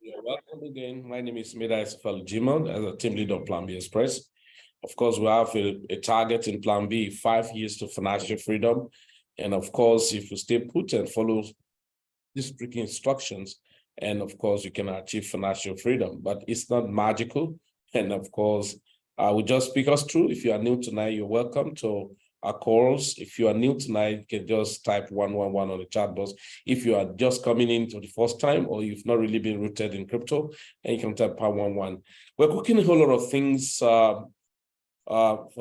You're welcome again. My name is Mida Jimon as a team leader of Plan B Express. Of course, we have a target in Plan B, 5 years to financial freedom. And of course, if you stay put and follow these strict instructions, and of course, you can achieve financial freedom, but it's not magical. And of course, I will just speak us through. If you are new tonight, you're welcome to our calls. If you are new tonight, you can just type 111 on the chat box. If you are just coming in for the first time or you've not really been rooted in crypto, and you can type 111. We're cooking a whole lot of things for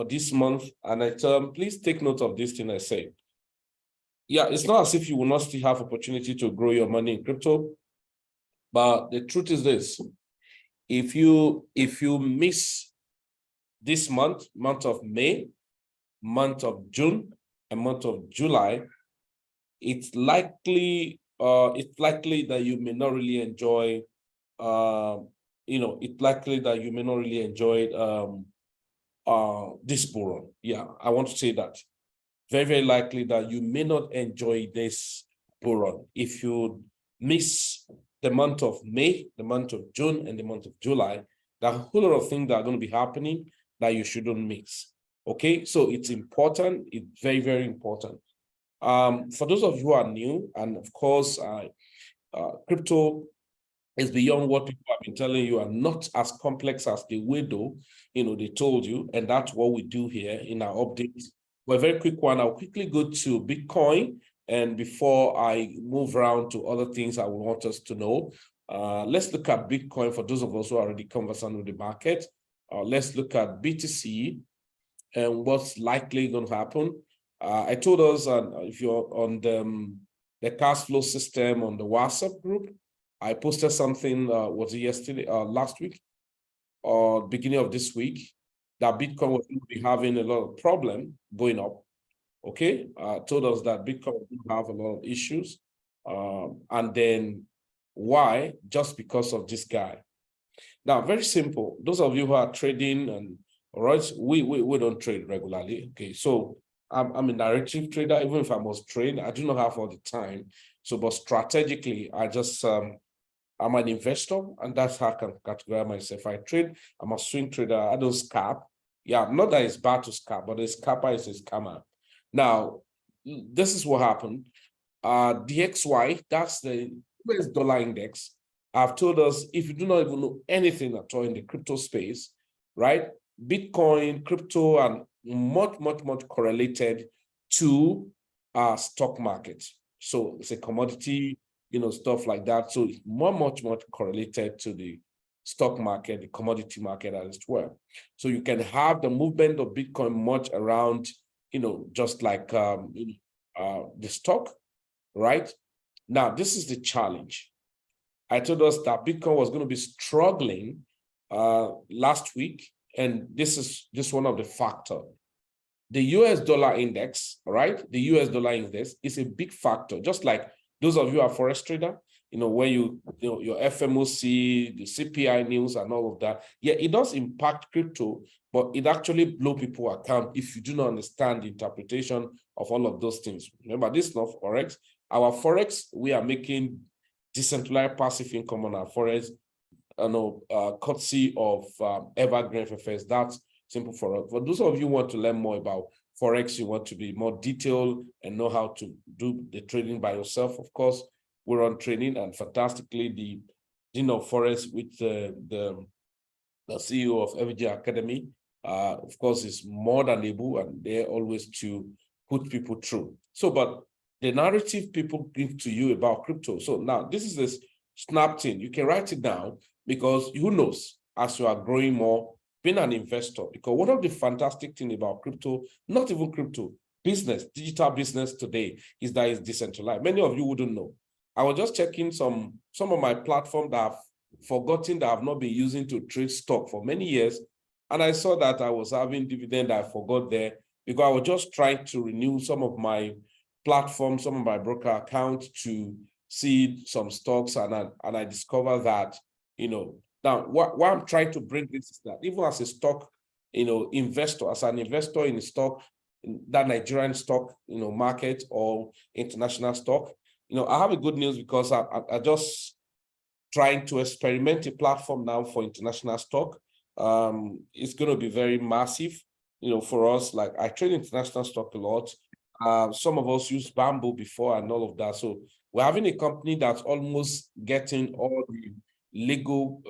this month, and I tell them, please take note of this thing I say. Yeah, it's not as if you will not still have opportunity to grow your money in crypto, but the truth is this: if you miss this month of May, month of June, and month of July, it's likely that you may not really enjoy. It's likely that you may not really enjoy this bull run. Yeah, I want to say that. Very, very likely that you may not enjoy this bull run if you miss the month of May, the month of June, and the month of July. There are a whole lot of things that are going to be happening that you shouldn't miss. Okay, so it's important. It's very, very important. For those of you who are new, and of course, crypto is beyond what people have been telling you, and not as complex as the widow, they told you, and that's what we do here in our updates. Well, a very quick one. I'll quickly go to Bitcoin, and before I move around to other things I want us to know, let's look at Bitcoin for those of us who are already conversant with the market. Let's look at BTC and what's likely going to happen. I told us if you're on the cash flow system on the WhatsApp group, I posted something, was it yesterday, last week, or beginning of this week, that Bitcoin was going to be having a lot of problem going up. Okay, told us that Bitcoin will have a lot of issues, and then why? Just because of this guy. Now, very simple. Those of you who are trading, and all right, we don't trade regularly. Okay, so I'm a narrative trader. Even if I must trade, I do not have all the time. So, but strategically, I just I'm an investor, and that's how I can categorize myself. I trade. I'm a swing trader. I don't scalp. Yeah, not that it's bad to scalp, but a scalper is a scammer. Now, this is what happened. DXY, that's the US dollar index, have told us if you do not even know anything at all in the crypto space, right? Bitcoin, crypto, and much, much, much correlated to stock market. So it's a commodity, stuff like that. So it's much, much correlated to the stock market, the commodity market as well. So you can have the movement of Bitcoin much around, just like the stock, right? Now, this is the challenge. I told us that Bitcoin was going to be struggling last week, and this is just one of the factors. The US dollar index, right? The US dollar index is a big factor, just like those of you who are forex trader, where your FMOC, the CPI news and all of that. Yeah, it does impact crypto, but it actually blows people's account if you do not understand the interpretation of all of those things. Remember, this is not forex. Our forex, we are making decentralized passive income on our forex, courtesy of Evergreen FFS. That's simple for us. For those of you who want to learn more about forex, you want to be more detailed and know how to do the trading by yourself. Of course, we're on training, and fantastically, the forex with the CEO of FG Academy, of course, is more than able, and they're always to put people through. So, but the narrative people give to you about crypto. So now this is this snap thing. You can write it down, because who knows, as you are growing more, being an investor, because one of the fantastic things about crypto, not even crypto, business, digital business today, is that it's decentralized. Many of you wouldn't know. I was just checking some of my platforms that I've forgotten, that I've not been using to trade stock for many years. And I saw that I was having dividend I forgot there, because I was just trying to renew some of my platforms, some of my broker accounts to see some stocks, and I discovered that, now why I'm trying to bring this is that even as a stock, investor, as an investor in a stock, in that Nigerian stock, market or international stock, I have a good news, because I just trying to experiment a platform now for international stock. It's going to be very massive, for us. Like, I trade international stock a lot. Some of us use Bamboo before and all of that. So we're having a company that's almost getting all the legal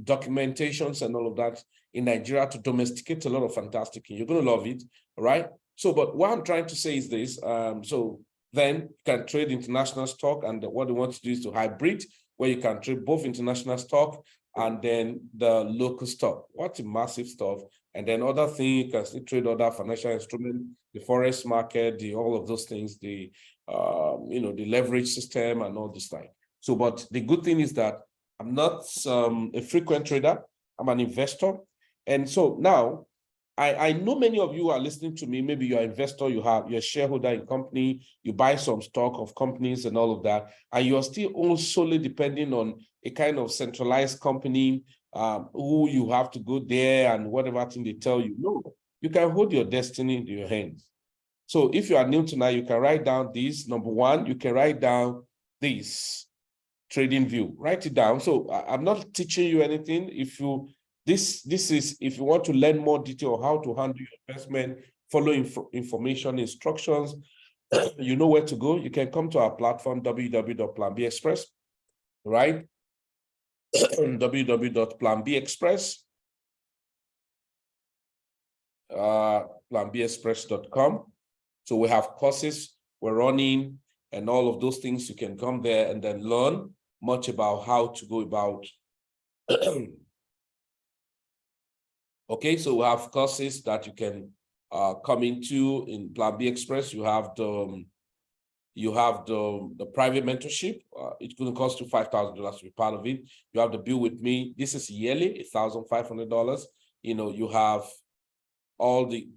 documentations and all of that in Nigeria to domesticate a lot of fantastic things. You're going to love it, right? So, but what I'm trying to say is this. So then you can trade international stock, and what they want to do is to hybrid, where you can trade both international stock and then the local stock. What a massive stuff. And then other things, you can still trade other financial instruments, the forex market, all of those things, the leverage system and all this stuff. So, but the good thing is that I'm not a frequent trader. I'm an investor. And so now, I know many of you are listening to me. Maybe you're an investor, you're a shareholder in company, you buy some stock of companies and all of that, and you're still solely depending on a kind of centralized company who you have to go there and whatever thing they tell you. No, you can hold your destiny in your hands. So if you are new tonight, you can write down this. Number one, you can write down this trading view. Write it down. So I'm not teaching you anything. This is if you want to learn more detail on how to handle your investment, follow information, instructions, you know where to go. You can come to our platform, www.planbexpress, right? www.planbexpress, planbexpress.com. So we have courses we're running and all of those things. You can come there and then learn much about how to go about. Okay, so we have courses that you can come into in Plan B Express. You have the private mentorship. It's going to cost you $5,000 to be part of it. You have the Build with Me. This is yearly, $1,500. You have all the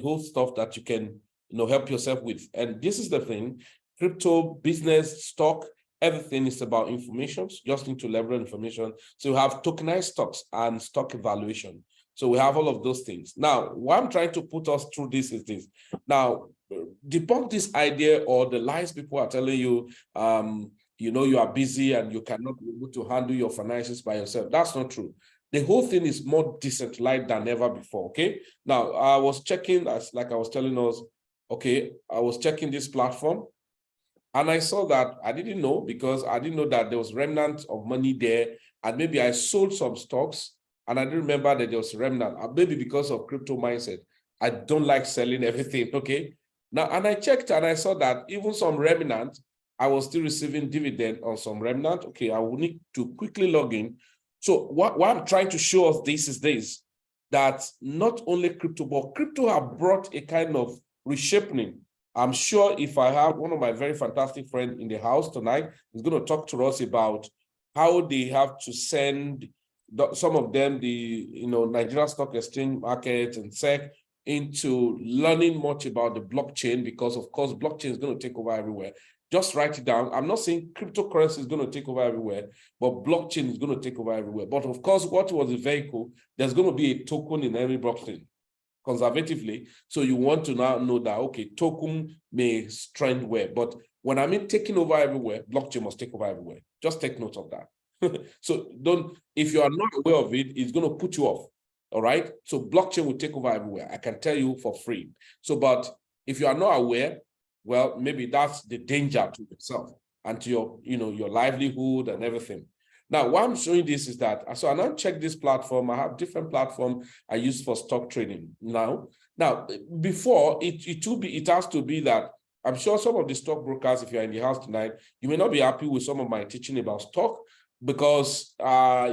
whole stuff that you can help yourself with. And this is the thing: crypto, business, stock, everything is about information. Just need to leverage information. So you have tokenized stocks and stock evaluation. So we have all of those things. Now, what I'm trying to put us through this is this. Now, debunk this idea or the lies people are telling you, you are busy and you cannot be able to handle your finances by yourself. That's not true. The whole thing is more decentralized than ever before, okay? Now, I was checking, like I was telling us, okay, I was checking this platform, and I saw that I didn't know, because I didn't know that there was remnant of money there, and maybe I sold some stocks, and I didn't remember that there was remnant, maybe because of crypto mindset. I don't like selling everything, okay? Now, and I checked and I saw that even some remnant, I was still receiving dividend on some remnant. Okay, I will need to quickly log in. So what I'm trying to show us is this, that not only crypto, but crypto have brought a kind of reshaping. I'm sure if I have one of my very fantastic friends in the house tonight, he's going to talk to us about how they have to send some of them, the Nigeria Stock Exchange market and SEC, into learning much about the blockchain, because of course blockchain is going to take over everywhere. Just write it down. I'm not saying cryptocurrency is going to take over everywhere, but blockchain is going to take over everywhere. But of course, what was the vehicle? There's going to be a token in every blockchain, conservatively. So you want to now know that, okay, token may trend where, but when I mean taking over everywhere, blockchain must take over everywhere. Just take note of that. So if you are not aware of it, it's going to put you off. All right. So blockchain will take over everywhere. I can tell you for free. So, but if you are not aware, well, maybe that's the danger to yourself and to your livelihood and everything. Now, why I'm showing this is that, so I now check this platform. I have different platform I use for stock trading now. Now, before it has to be that I'm sure some of the stockbrokers, if you're in the house tonight, you may not be happy with some of my teaching about stock, because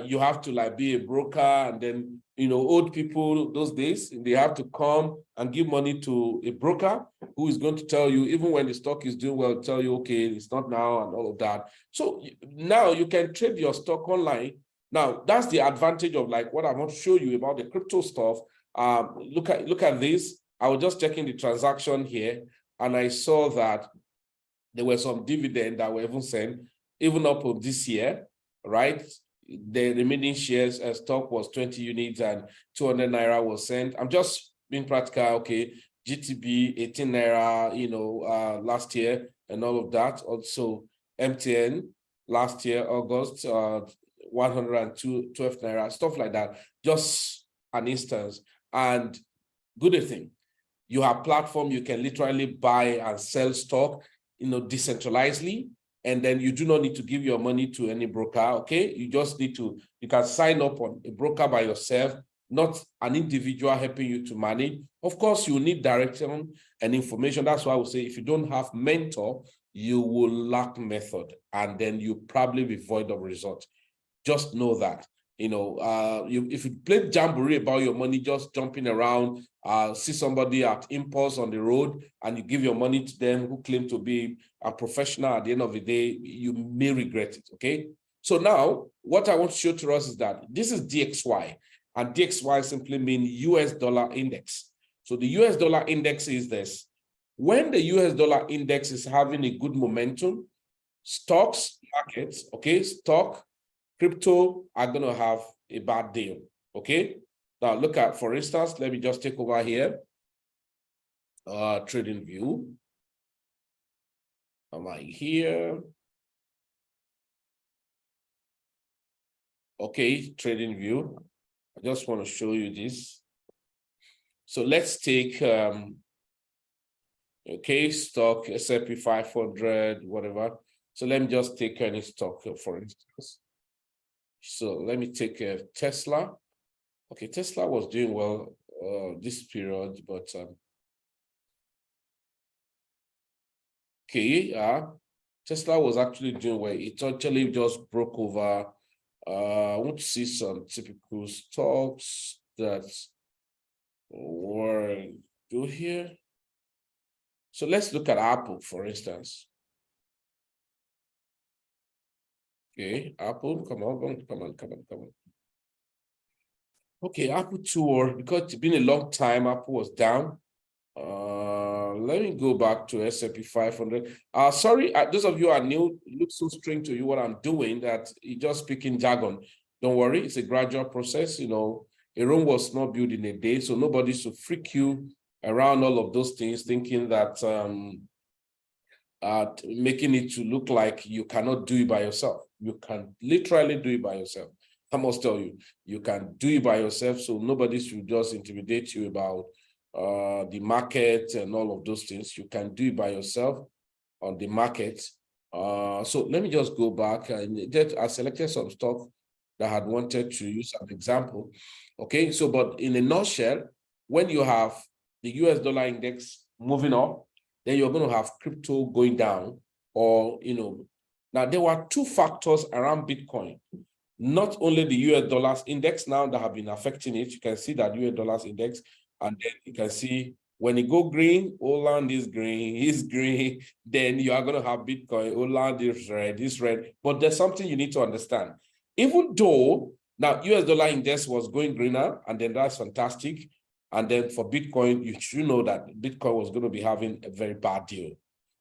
you have to be a broker, and then old people those days, they have to come and give money to a broker who is going to tell you, even when the stock is doing well, tell you, okay, it's not now and all of that. So now you can trade your stock online. Now that's the advantage of what I want to show you about the crypto stuff. Look at this. I was just checking the transaction here, and I saw that there were some dividends that were even sent even up of this year. Right, the remaining shares stock was 20 units and 200 naira was sent. I'm just being practical. Okay, GTB 18 naira, last year and all of that. Also MTN last year, August, 112 naira, stuff like that. Just an instance. And good thing, you have platform, you can literally buy and sell stock, decentralizedly. And then you do not need to give your money to any broker, okay? You just need to, you can sign up on a broker by yourself, not an individual helping you to manage. Of course, you need direction and information. That's why I would say if you don't have mentor, you will lack method, and then you probably be void of result. Just know that. If you play jamboree about your money, just jumping around, see somebody at impulse on the road, and you give your money to them who claim to be a professional, at the end of the day, you may regret it, okay? So now, what I want to show to us is that this is DXY, and DXY simply means US dollar index. So the US dollar index is this. When the US dollar index is having a good momentum, stocks, markets, okay, crypto are going to have a bad deal, okay? Now look at, for instance, let me just take over here, trading view. Am I here? Okay, trading view. I just want to show you this. So let's take, okay, stock, S&P 500, whatever. So let me just take any stock, for instance. So let me take Tesla. Okay, Tesla was doing well this period, but okay, Tesla was actually doing well. It actually just broke over. I want to see some typical stocks that were good here. So let's look at Apple, for instance. Okay, Apple, come on. Okay, Apple too, because it's been a long time, Apple was down. Let me go back to S&P 500. Sorry, those of you who are new, it looks so strange to you what I'm doing that you just speaking jargon. Don't worry, it's a gradual process. A Rome was not built in a day, so nobody should freak you around all of those things, thinking that making it to look like you cannot do it by yourself. You can literally do it by yourself. I must tell you, you can do it by yourself, so nobody should just intimidate you about the market and all of those things. You can do it by yourself on the market. So let me just go back, and I selected some stock that I had wanted to use as an example. Okay, so but in a nutshell, when you have the US dollar index moving up, then you're going to have crypto going down, or now there were two factors around Bitcoin. Not only the US dollars index now that have been affecting it. You can see that US dollars index, and then you can see when it go green, Holland is green, then you are going to have Bitcoin, Holland is red. But there's something you need to understand. Even though now US dollar index was going greener, and then that's fantastic. And then for Bitcoin, you should know that Bitcoin was going to be having a very bad deal.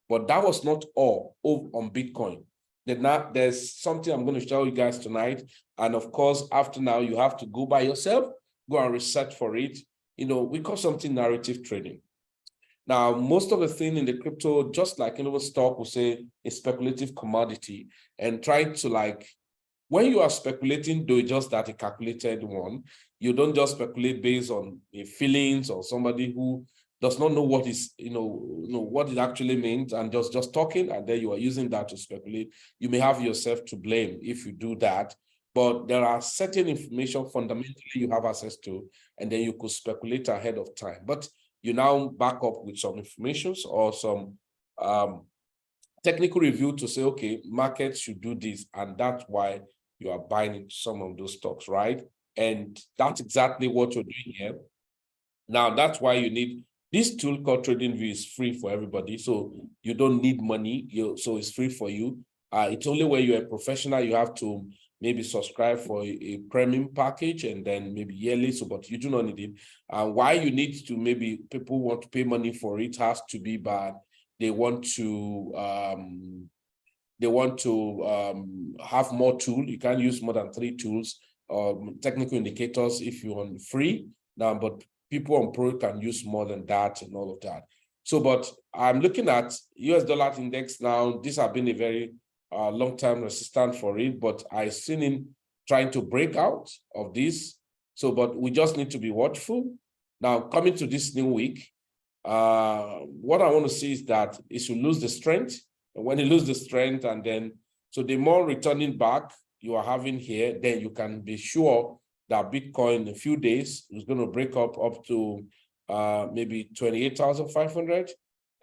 But that was not all on Bitcoin. Then now there's something I'm going to show you guys tonight. And of course, after now, you have to go by yourself, go and research for it. We call something narrative trading. Now, most of the thing in the crypto, just like stock will say, is speculative commodity, and trying to when you are speculating, do just that a calculated one. You don't just speculate based on feelings or somebody who does not know what is, what it actually means, and just talking, and then you are using that to speculate. You may have yourself to blame if you do that, but there are certain information fundamentally you have access to, and then you could speculate ahead of time. But you now back up with some information or some technical review to say, okay, markets should do this, and that's why you are buying some of those stocks, right? And that's exactly what you're doing here. Now, that's why you need this tool called TradingView. Is free for everybody, so you don't need money. So it's free for you. It's only when you're a professional you have to maybe subscribe for a premium package, and then maybe yearly. So, but you do not need it. Why you need to, maybe people want to pay money for it, has to be bad. They want to have more tools. You can't use more than 3 tools, technical indicators if you're on free now, but people on pro can use more than that and all of that. So, but I'm looking at US dollar index now. These have been a very long-term resistance for it, but I seen him trying to break out of this. So, but we just need to be watchful. Now, coming to this new week, what I want to see is that it should lose the strength. And when it loses the strength, and then, so the more returning back you are having here, then you can be sure that Bitcoin in a few days is going to break up to maybe 28,500,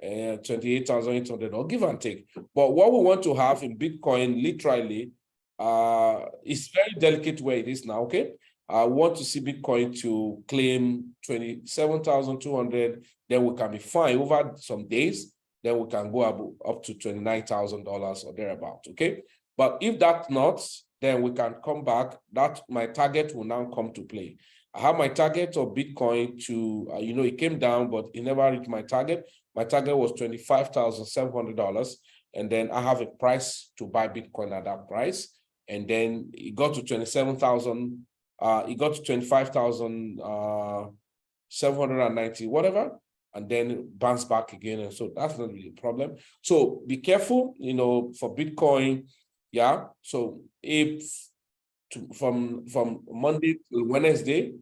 28,800, or give and take. But what we want to have in Bitcoin, literally, is very delicate where it is now, okay? I want to see Bitcoin to claim 27,200, then we can be fine over some days, then we can go up to $29,000 or thereabout, okay? But if that's not, then we can come back. That my target will now come to play. I have my target of Bitcoin to, it came down, but it never reached my target. My target was $25,700. And then I have a price to buy Bitcoin at that price. And then it got to 27,000. It got to 25,790, whatever, and then it bounced back again. And so that's not really a problem. So be careful, for Bitcoin. Yeah. So if from Monday to Wednesday,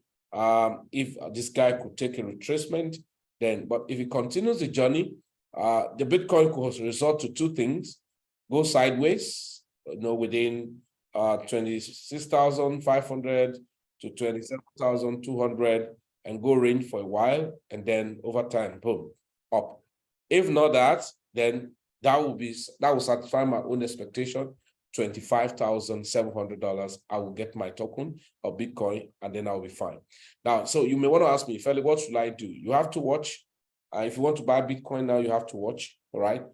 if this guy could take a retracement, then, but if he continues the journey, the Bitcoin could resort to two things: go sideways, within 26,500 to 27,200, and go range for a while, and then over time, boom, up. If not that, then that will satisfy my own expectation. $25,700, I will get my token of Bitcoin, and then I'll be fine. Now, so you may want to ask me, Feli, what should I do? You have to watch. If you want to buy Bitcoin now, you have to watch, all right?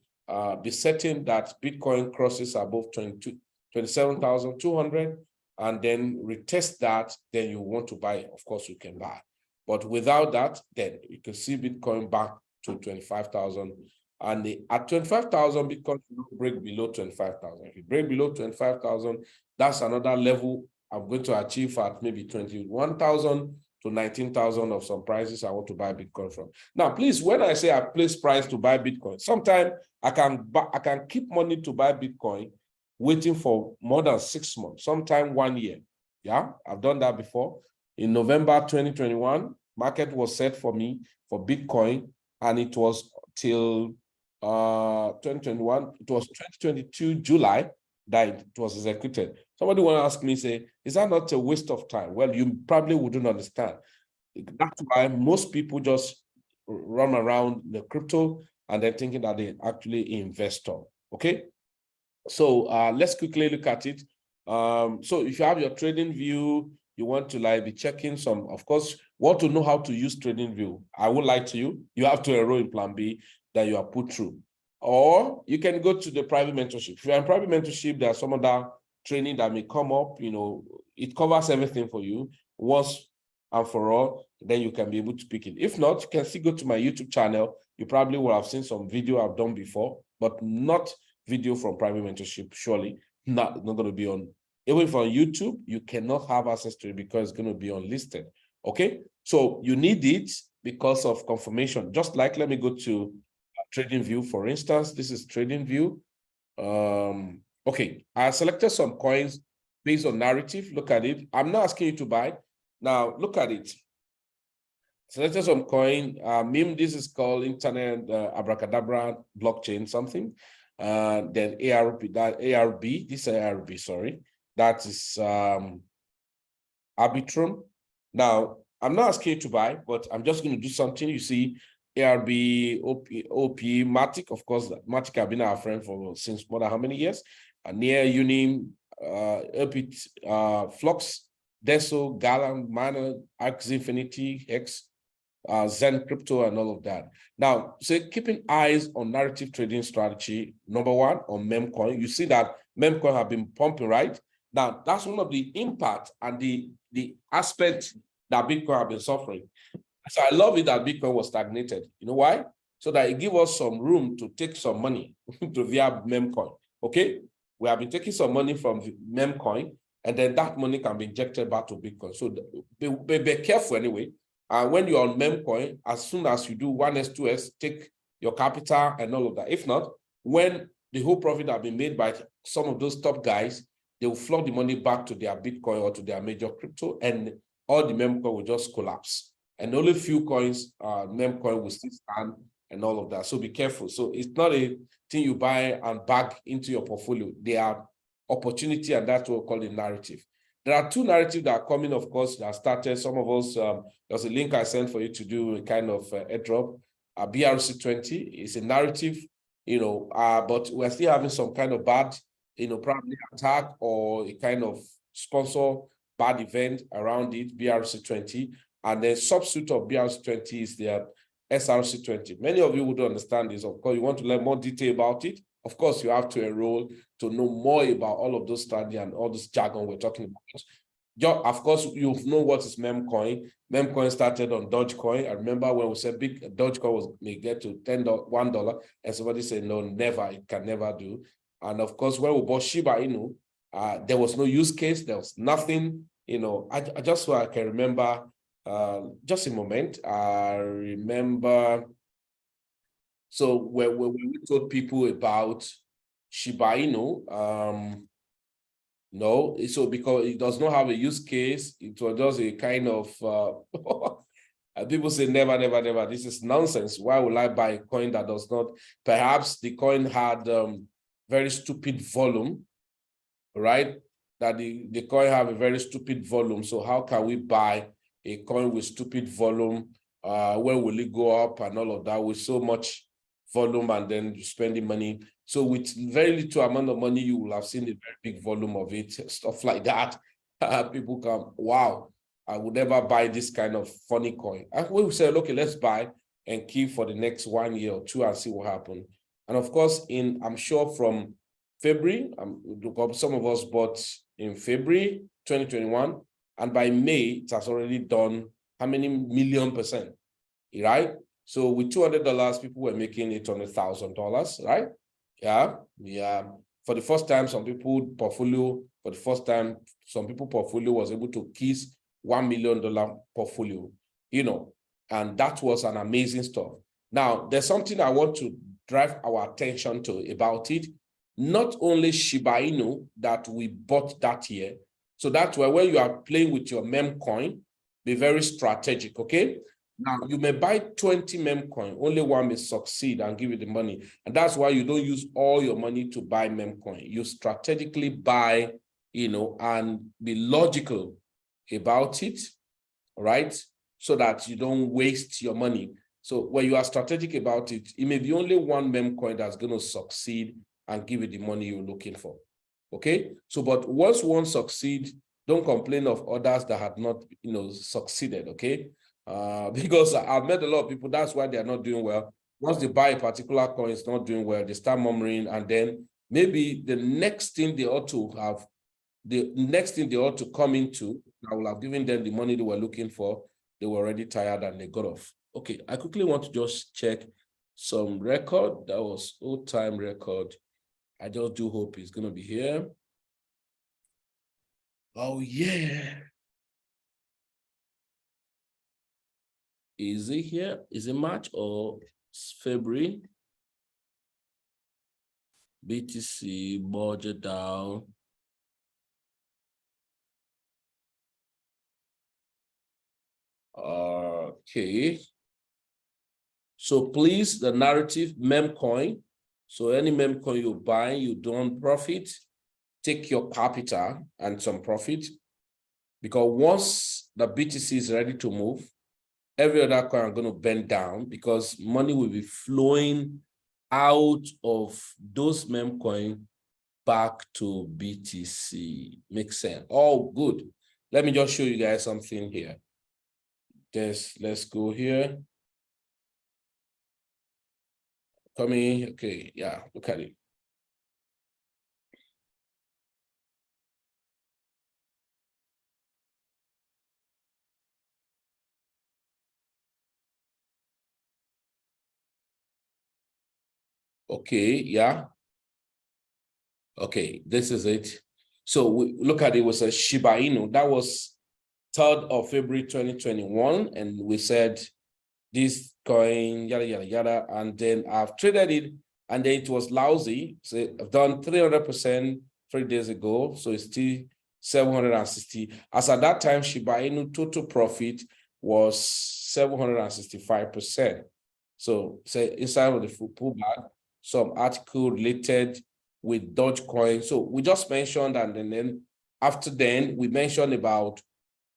Be certain that Bitcoin crosses above 27,200, and then retest that, then you want to buy, of course you can buy. But without that, then you can see Bitcoin back to 25,000. And at 25,000, Bitcoin will break below 25,000. If you break below 25,000, that's another level I'm going to achieve at maybe 21,000 to 19,000 of some prices I want to buy Bitcoin from. Now, please, when I say I place price to buy Bitcoin, sometimes I can keep money to buy Bitcoin waiting for more than 6 months, sometime 1 year. Yeah, I've done that before. In November 2021, market was set for me for Bitcoin, and it was till 2021, it was 2022 July that it was executed. Somebody want to ask me, say, is that not a waste of time? Well, you probably wouldn't understand. That's why most people just run around the crypto and they're thinking that they're actually an investor. Okay. So let's quickly look at it. So if you have your trading view, you want to be checking some, of course, want to know how to use trading view. I would like to you have to enroll in plan B that you are put through. Or you can go to the private mentorship. If you're in private mentorship, there's some other training that may come up, it covers everything for you once and for all, then you can be able to pick it. If not, you can still go to my YouTube channel. You probably will have seen some video I've done before, but not video from private mentorship, surely. Not going to be on, even if on YouTube, you cannot have access to it because it's going to be unlisted. Okay, so you need it because of confirmation. Just like, let me go to trading view, for instance. This is trading view. Okay, I selected some coins based on narrative. Look at it. I'm not asking you to buy. Now look at it. Selected some coin. Meme. This is called Internet Abracadabra blockchain something. Then ARB. That ARB. This is ARB. Sorry, that is Arbitrum. Now I'm not asking you to buy, but I'm just going to do something. You see, ARB, OP, Matic, of course, Matic have been our friend since more than how many years? Near Unim, LP, Flux, Deso, Galant, Mana, Axie Infinity, Hex, Zen Crypto, and all of that. Now, so keeping eyes on narrative trading strategy, number one, on memcoin. You see that memcoin have been pumping, right? Now, that's one of the impact and the aspect that Bitcoin have been suffering. So I love it that Bitcoin was stagnated. You know why? So that it gives us some room to take some money to via memcoin. Okay, we have been taking some money from memcoin, and then that money can be injected back to Bitcoin. So be careful anyway. And when you're on memcoin, as soon as you do 1x, 2x, take your capital and all of that. If not, when the whole profit have been made by some of those top guys. They will flood the money back to their Bitcoin or to their major crypto, and all the meme coin will just collapse. And only few coins, meme coin will still stand and all of that. So be careful. So it's not a thing you buy and bag into your portfolio. They are opportunity, and that's what we call a narrative. There are two narratives that are coming, of course, that started. Some of us, there's a link I sent for you to do a kind of airdrop. BRC20 is a narrative, but we're still having some kind of bad, probably attack or a kind of sponsor bad event around it, BRC20. And the substitute of BRC20 is the SRC20. Many of you would understand this. Of course, you want to learn more detail about it. Of course, you have to enroll to know more about all of those strategies and all this jargon we're talking about. Of course, you know what is memcoin. Memcoin started on Dogecoin. I remember when we said big Dogecoin may get to $1, and somebody said, no, never, it can never do. And of course, when we bought Shiba Inu, there was no use case. There was nothing, I just so I can remember, just a moment. I remember, so when we told people about Shiba Inu, no, so because it does not have a use case, it was just a kind of, people say never, never, never. This is nonsense. Why would I buy a coin that does not? Perhaps the coin had very stupid volume, right? That the coin have a very stupid volume. So how can we buy a coin with stupid volume? When will it go up and all of that with so much volume and then spending money? So with very little amount of money, you will have seen a very big volume of it, stuff like that. People come, wow, I would never buy this kind of funny coin. And we will say, okay, let's buy and keep for the next 1 year or two and see what happens. And of course, I'm sure from February, some of us bought in February 2021, and by May, it has already done how many million %, right? So with $200, people were making $800,000, right? Yeah. For the first time, some people portfolio was able to kiss $1 million portfolio, and that was an amazing stuff. Now, there's something I want to drive our attention to about it. Not only Shiba Inu that we bought that year. So that's why when you are playing with your meme coin, be very strategic, okay? Now, you may buy 20 meme coin, only one may succeed and give you the money. And that's why you don't use all your money to buy meme coin. You strategically buy, and be logical about it, right? So that you don't waste your money. So when you are strategic about it, it may be only one meme coin that's going to succeed and give you the money you're looking for, okay? So, but once one succeed, don't complain of others that had not, succeeded, okay? Because I've met a lot of people, that's why they're not doing well. Once they buy a particular coin, it's not doing well, they start murmuring, and then maybe the next thing they ought to come into, I will have given them the money they were looking for, they were already tired and they got off. Okay, I quickly want to just check some record. That was old time record. I just do hope it's going to be here. Oh, yeah. Is it here? Is it March or February? BTC, budget down. Okay. So please, the narrative, meme coin. So any meme coin you buy, you don't profit, take your capital and some profit. Because once the BTC is ready to move, every other coin are going to bend down because money will be flowing out of those meme coin back to BTC. Makes sense. Oh, good. Let me just show you guys something here. Let's go here. Coming, okay, yeah, look at it. Okay, yeah. Okay, this is it. So we look at it, was a Shiba Inu. That was 3rd of February 2021. And we said this coin, yada, yada, yada. And then I've traded it and then it was lousy. So I've done 300% 3 days ago, so it's still 760. As at that time, Shiba Inu total profit was 765%. So say inside of the full pullback, some article related with Dogecoin. So we just mentioned, and then after then we mentioned about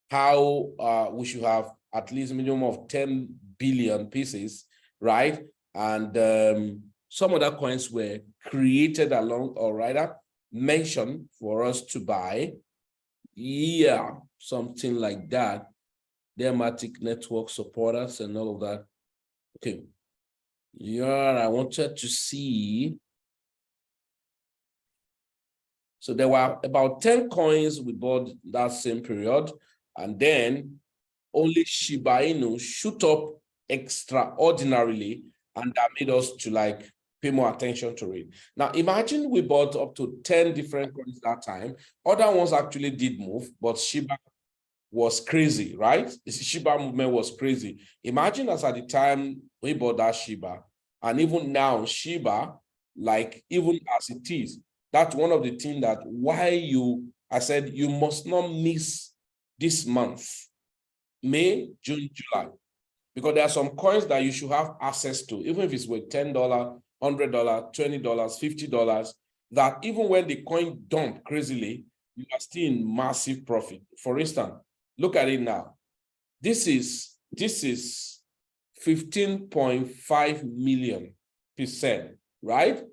how we should have at least minimum of 10 billion pieces, right? And some other coins were created along, or rather mentioned for us to buy. Yeah, something like that. Dematic network supporters and all of that. Okay. Yeah, I wanted to see. So there were about 10 coins we bought that same period, and then only Shiba Inu shoot up extraordinarily, and that made us to like pay more attention to it. Now imagine we bought up to 10 different coins that time. Other ones actually did move, but Shiba was crazy, right? The Shiba movement was crazy. Imagine as at the time we bought that Shiba, and even now Shiba, like even as it is, that's one of the things that I said you must not miss this month, May, June, July, because there are some coins that you should have access to, even if it's with $10, $100, $20, $50, that even when the coin dump crazily, you are still in massive profit. For instance, look at it now. This is 15.5 million %, right?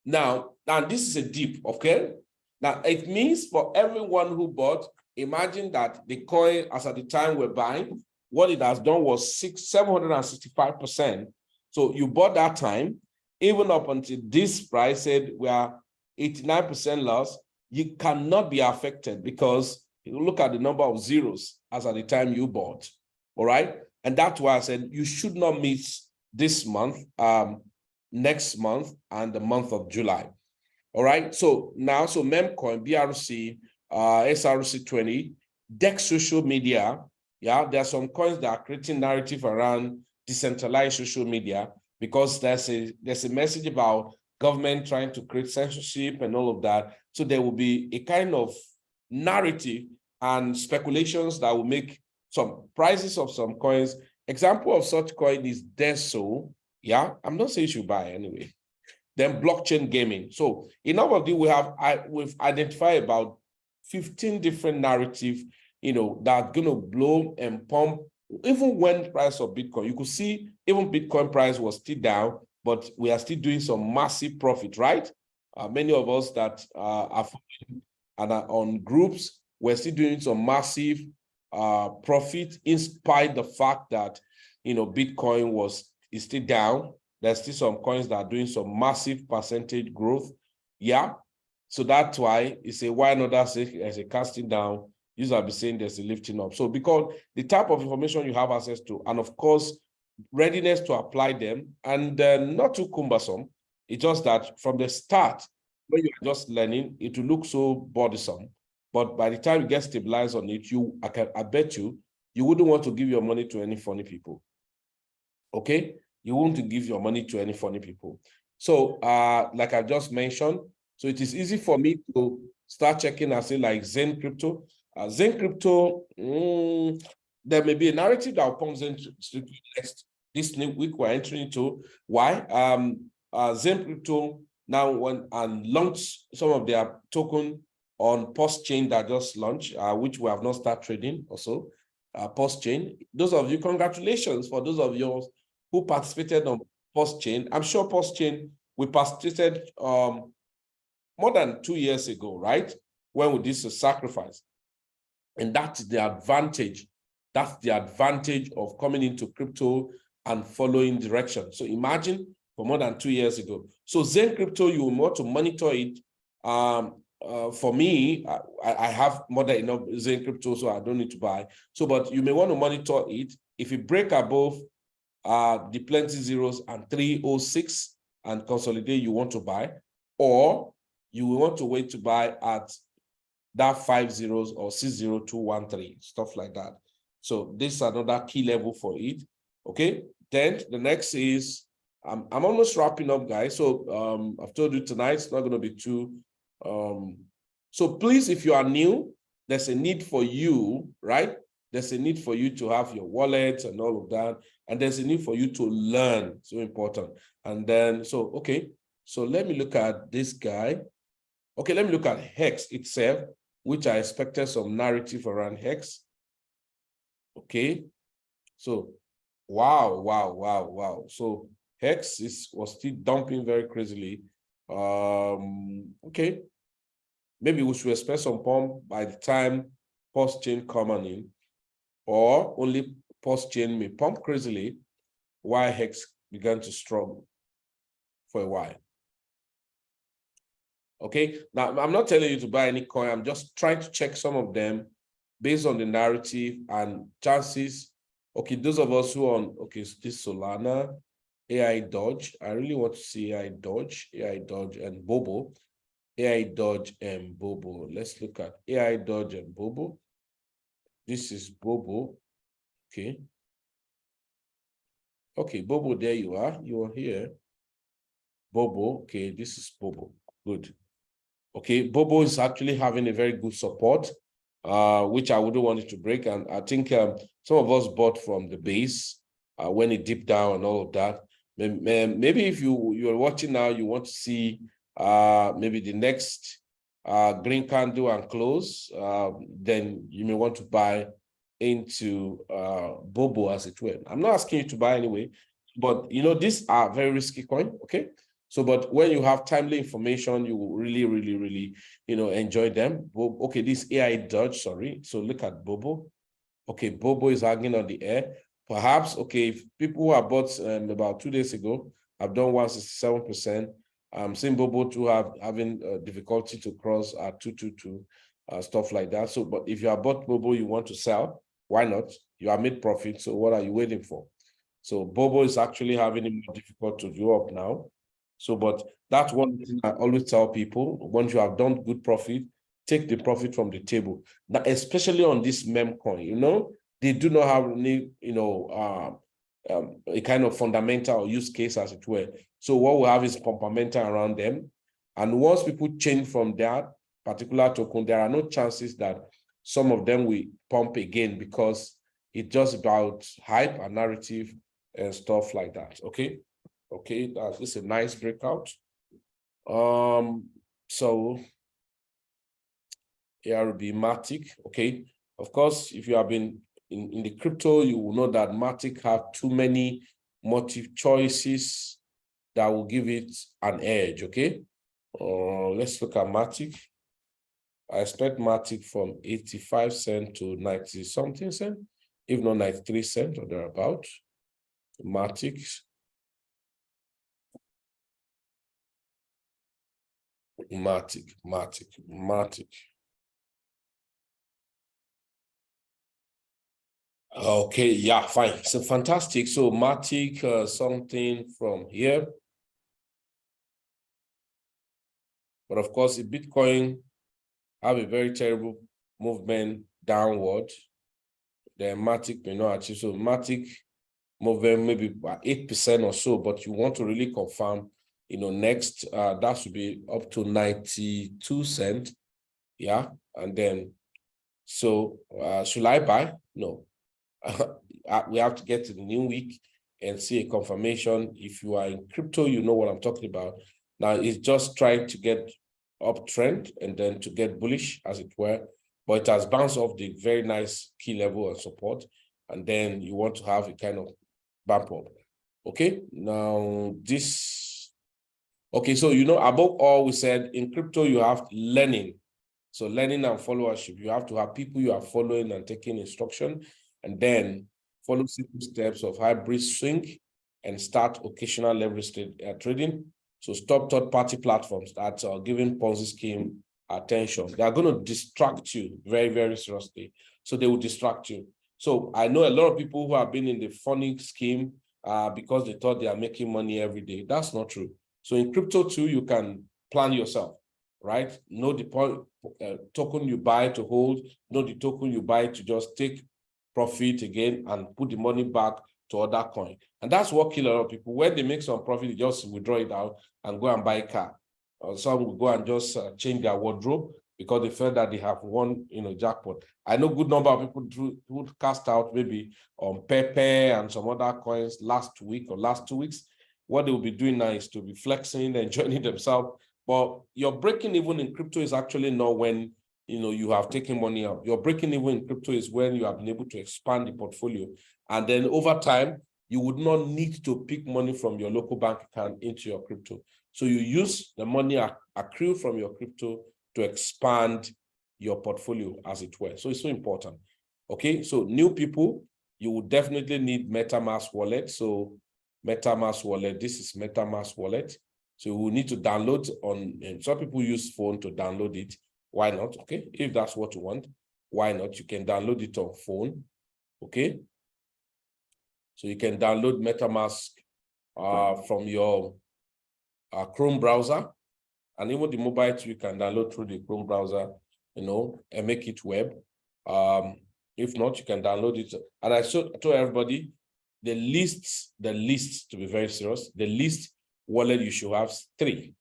Now, this is a dip, okay? Now, it means for everyone who bought, imagine that the coin, as at the time we're buying, what it has done was 765%. So you bought that time, even up until this price said we are 89% loss, you cannot be affected because you look at the number of zeros as at the time you bought, all right? And that's why I said you should not miss this month, next month, and the month of July. All right. So now, so Memcoin, BRC, SRC20, DEX social media. Yeah, there are some coins that are creating narrative around decentralized social media because there's a message about government trying to create censorship and all of that. So there will be a kind of narrative and speculations that will make some prices of some coins. Example of such coin is DESO. Yeah, I'm not saying you should buy anyway. Then blockchain gaming. So in all of these, we've identified about 15 different narratives, that are going to blow and pump. Even when the price of Bitcoin, you could see even Bitcoin price was still down, but we are still doing some massive profit, right? Many of us that are following and are on groups, we're still doing some massive profit in spite of the fact that, Bitcoin is still down. There's still some coins that are doing some massive percentage growth. Yeah. So that's why it's a why not that say there's a casting down. Users will be saying there's a lifting up. So because the type of information you have access to, and of course, readiness to apply them, and not too cumbersome. It's just that from the start, when you're just learning, it will look so bothersome. But by the time you get stabilized on it, I bet you wouldn't want to give your money to any funny people. Okay? You want to give your money to any funny people. So like I just mentioned, so it is easy for me to start checking and say like Zen Crypto. Zen Crypto, there may be a narrative that will come Zen next this new week we're entering into. Why? Zen Crypto now went and launched some of their token on post-chain that just launched, which we have not started trading also, post-chain. Those of you, congratulations for those of you who participated on post-chain. I'm sure post-chain, we participated more than 2 years ago, right? When we did a sacrifice. And that's the advantage. That's the advantage of coming into crypto and following direction. So imagine for more than 2 years ago. So Zen Crypto, you want to monitor it. For me, I have more than enough Zen Crypto, so I don't need to buy. So, but you may want to monitor it. If you break above the plenty zeros and 306 and consolidate, you want to buy, or you will want to wait to buy at that 5 zeros or 60213, stuff like that. So this is another key level for it. Okay. Then the next is I'm almost wrapping up, guys. So I've told you tonight, it's not going to be too. So please, if you are new, there's a need for you, right? There's a need for you to have your wallet and all of that. And there's a need for you to learn. So important. And then, so, okay. So let me look at this guy. Okay, let me look at Hex itself, which I expected some narrative around Hex. Okay. So, wow. So Hex was still dumping very crazily. Okay. Maybe we should expect some pump by the time post-chain coming in, or only post-chain may pump crazily while Hex began to struggle for a while. Okay, now I'm not telling you to buy any coin. I'm just trying to check some of them based on the narrative and chances. Okay, those of us who are on, okay, so this Solana, AI Dodge. I really want to see AI Dodge, and Bobo. AI Dodge and Bobo. Let's look at AI Dodge and Bobo. This is Bobo. Okay. Okay, Bobo, there you are. You are here. Bobo. Okay, this is Bobo. Good. Okay, Bobo is actually having a very good support, which I wouldn't want it to break. And I think some of us bought from the base when it dipped down and all of that. Maybe if you're watching now, you want to see maybe the next green candle and close, then you may want to buy into Bobo, as it were. I'm not asking you to buy anyway, but these are very risky coin, okay? So, but when you have timely information, you will really, enjoy them. Okay, this AI Dodge, sorry. So look at Bobo. Okay, Bobo is hanging on the air. Perhaps, okay, if people who are bought about 2 days ago have done 167%, I'm seeing Bobo to having difficulty to cross at 222, stuff like that. So, but if you are bought Bobo, you want to sell, why not? You are made profit, so what are you waiting for? So Bobo is actually having it more difficult to go up now. So, but that's one thing I always tell people: once you have done good profit, take the profit from the table. Now, especially on this meme coin, they do not have any, a kind of fundamental use case, as it were. So what we have is pumpamental around them. And once people change from that particular token, there are no chances that some of them will pump again, because it's just about hype and narrative and stuff like that. Okay. Okay, this is a nice breakout. So here will be Matic. Okay, of course, if you have been in the crypto, you will know that Matic have too many motive choices that will give it an edge. Okay, let's look at Matic. I expect Matic from 85 cents to 90 something cent, if not 93 cents or thereabout. Matic. Okay, yeah, fine. So fantastic. So Matic, something from here. But of course, if Bitcoin have a very terrible movement downward, then Matic may not achieve. So Matic movement maybe by 8% or so, but you want to really confirm, next, that should be up to 92 cents. Yeah. And then, so should I buy? No. We have to get to the new week and see a confirmation. If you are in crypto, you know what I'm talking about. Now, it's just trying to get uptrend and then to get bullish, as it were, but it has bounced off the very nice key level of support, and then you want to have a kind of bump up. Okay, now this, okay, so above all, we said in crypto you have learning. So learning and followership, you have to have people you are following and taking instruction, and then follow simple steps of hybrid swing and start occasional leverage trading. So stop third-party platforms that are giving Ponzi scheme attention. They are going to distract you very, very seriously. So they will distract you. So I know a lot of people who have been in the funny scheme because they thought they are making money every day. That's not true. So in crypto too, you can plan yourself, right? Know the token you buy to hold, know the token you buy to just take profit again and put the money back to other coin. And that's what kills a lot of people. When they make some profit, they just withdraw it out and go and buy a car. Or some will go and just change their wardrobe because they felt that they have won, jackpot. I know good number of people would cast out maybe on Pepe and some other coins last week or last 2 weeks. What they will be doing now is to be flexing, enjoying themselves. But your breaking even in crypto is actually not when you have taken money out. Your breaking even in crypto is when you have been able to expand the portfolio. And then over time, you would not need to pick money from your local bank account into your crypto. So you use the money accrued from your crypto to expand your portfolio, as it were. So it's so important. Okay, so new people, you will definitely need MetaMask wallet. So MetaMask wallet, this is MetaMask wallet. So you will need to download and some people use phone to download it. Why not? Okay, if that's what you want, why not? You can download it on phone. Okay, so you can download MetaMask from your Chrome browser, and even the mobile you can download through the Chrome browser, and make it web. If not, you can download it. And I told everybody the least, to be very serious, the least wallet you should have is 3.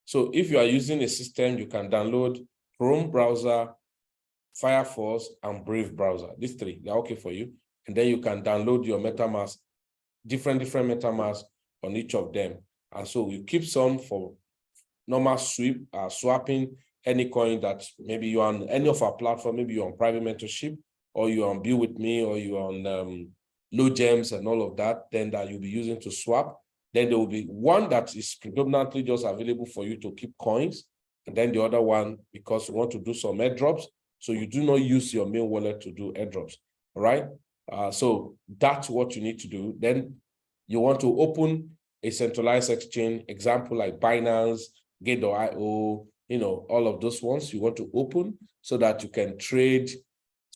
So if you are using a system, you can download Chrome browser, Firefox, and Brave browser. These 3, they're okay for you. And then you can download your MetaMask, different MetaMask on each of them. And so you keep some for normal swapping any coin that maybe you're on any of our platform, maybe you're on private mentorship, or you're on Build With Me, or you're on Low Gems and all of that, then that you'll be using to swap. Then there will be one that is predominantly just available for you to keep coins. And then the other one, because you want to do some airdrops, so you do not use your main wallet to do airdrops, all right? So that's what you need to do. Then you want to open a centralized exchange, example like Binance, Gate.io, all of those ones you want to open so that you can trade,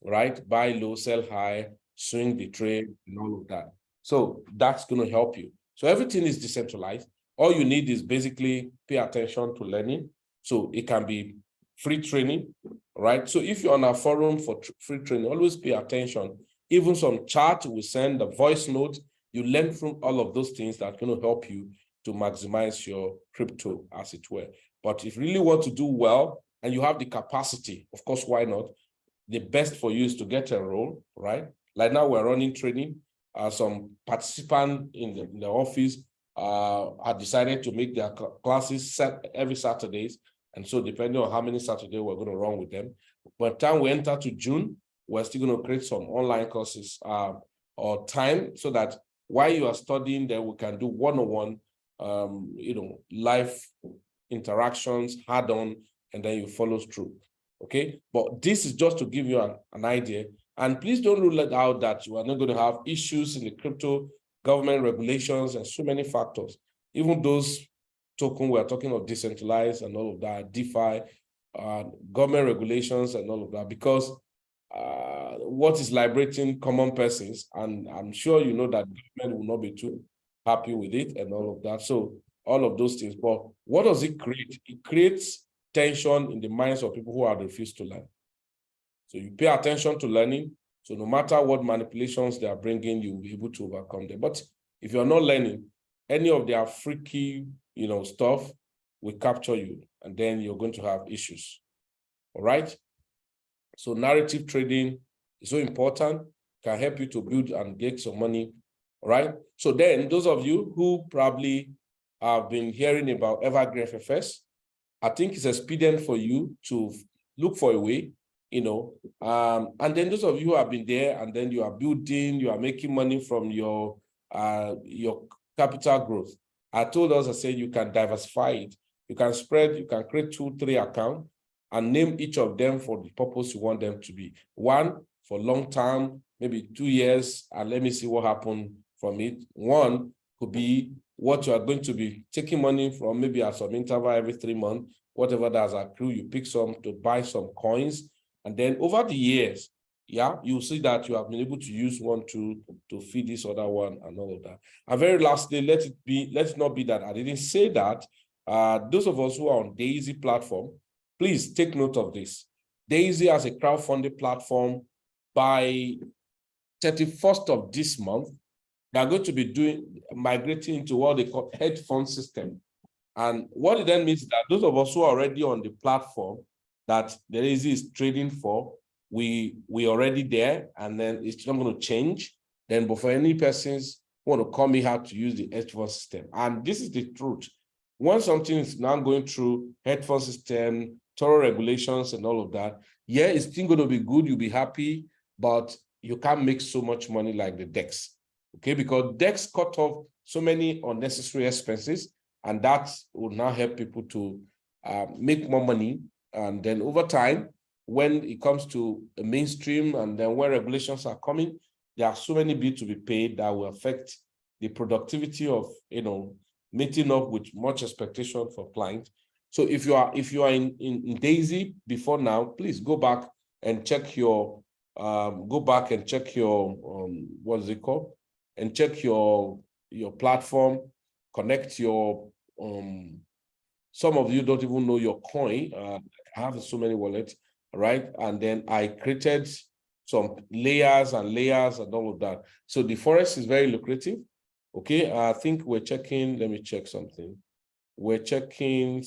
right? Buy low, sell high, swing the trade, and all of that. So that's going to help you. So everything is decentralized. All you need is basically pay attention to learning. So it can be free training, right? So if you're on a forum for free training, always pay attention. Even some chat, we send a voice note. You learn from all of those things that are going to help you to maximize your crypto, as it were. But if you really want to do well and you have the capacity, of course, why not? The best for you is to get a role, right? Like now we're running training. Some participants in the office have decided to make their classes set every Saturdays. And so depending on how many Saturdays we're going to run with them, by the time we enter to June, we're still going to create some online courses or time so that while you are studying, then we can do one-on-one, live interactions, hard-on, and then you follow through, okay? But this is just to give you an idea. And please don't rule it out that you are not going to have issues in the crypto, government regulations, and so many factors. Even those tokens, we're talking of decentralized and all of that, DeFi, government regulations and all of that, because what is liberating common persons, and I'm sure you know that government will not be too happy with it and all of that. So all of those things. But what does it create? It creates tension in the minds of people who are refused to learn. So you pay attention to learning. So no matter what manipulations they are bringing, you'll be able to overcome them. But if you're not learning, any of their freaky, stuff will capture you, and then you're going to have issues. All right? So narrative trading is so important, can help you to build and get some money. All right? So then those of you who probably have been hearing about Evergreen FFS, I think it's expedient for you to look for a way, and then those of you who have been there and then you are building, you are making money from your capital growth. I said you can diversify it. You can spread, you can create 2, 3 accounts and name each of them for the purpose you want them to be. One for long term, maybe 2 years, and let me see what happened from it. One could be what you are going to be taking money from, maybe at some interval every 3 months, whatever that's accrued, you pick some to buy some coins. And then over the years, you'll see that you have been able to use one to feed this other one and all of that. And very lastly, let it not be that I didn't say that. Those of us who are on Daisy platform, please take note of this. Daisy has a crowdfunding platform. By 31st of this month, they are going to be migrating into what they call hedge fund system. And what it then means is that those of us who are already on the platform that there is trading for, we already there, and then it's not going to change. Then, but for any persons who want to come in, how to use the hedge fund system. And this is the truth. Once something is now going through hedge fund system, thorough regulations and all of that, yeah, it's still going to be good. You'll be happy, but you can't make so much money like the DEX. Okay, because DEX cut off so many unnecessary expenses, and that will now help people to make more money. And then over time, when it comes to the mainstream and then when regulations are coming, there are so many bills to be paid that will affect the productivity of, meeting up with much expectation for clients. So if you are in Daisy before now, please go back and check your what is it called? And check your platform, connect your some of you don't even know your coin. I have so many wallets, right? And then I created some layers and all of that. So the Forex is very lucrative. Okay, I think we're checking, let me check something. We're checking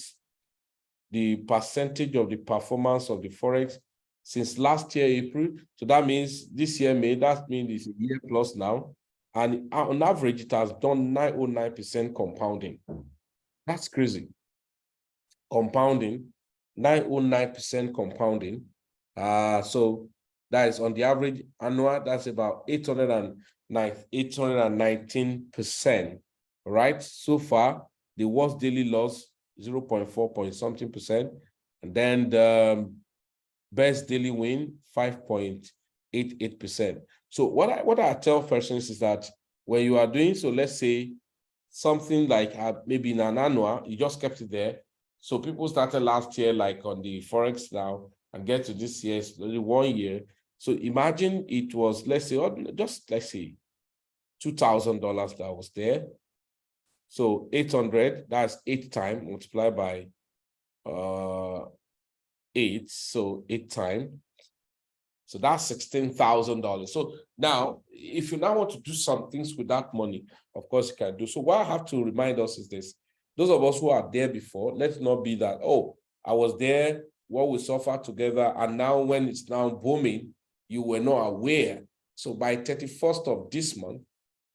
the percentage of the performance of the Forex since last year, April. So that means this year, May, that means it's a year plus now. And on average, it has done 909% compounding. That's crazy. Compounding, 909% compounding. So that is on the average annual, that's about 819%, right? So far, the worst daily loss, 0.4 point something percent. And then the best daily win, 5.88%. So what I tell persons is that when you are doing, so let's say something like maybe in an annual, you just kept it there. So people started last year, like on the Forex now, and get to this year, it's only 1 year. So imagine it was, let's say $2,000 that was there. So 800, that's 8 times multiplied by 8. So 8 times. So that's $16,000. So now, if you now want to do some things with that money, of course you can do. So what I have to remind us is this. Those of us who are there before, let's not be that, oh, I was there, what we suffered together, and now when it's now booming, you were not aware. So by 31st of this month,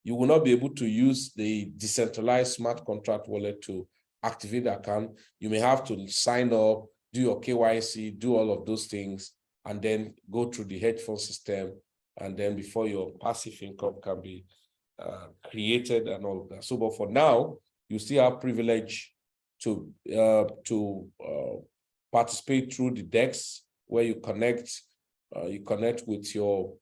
you will not be able to use the decentralized smart contract wallet to activate the account. You may have to sign up, do your KYC, do all of those things, and then go through the hedge fund system, and then before your passive income can be created and all of that. So, but for now, you still have privilege to participate through the DEX, where you connect with your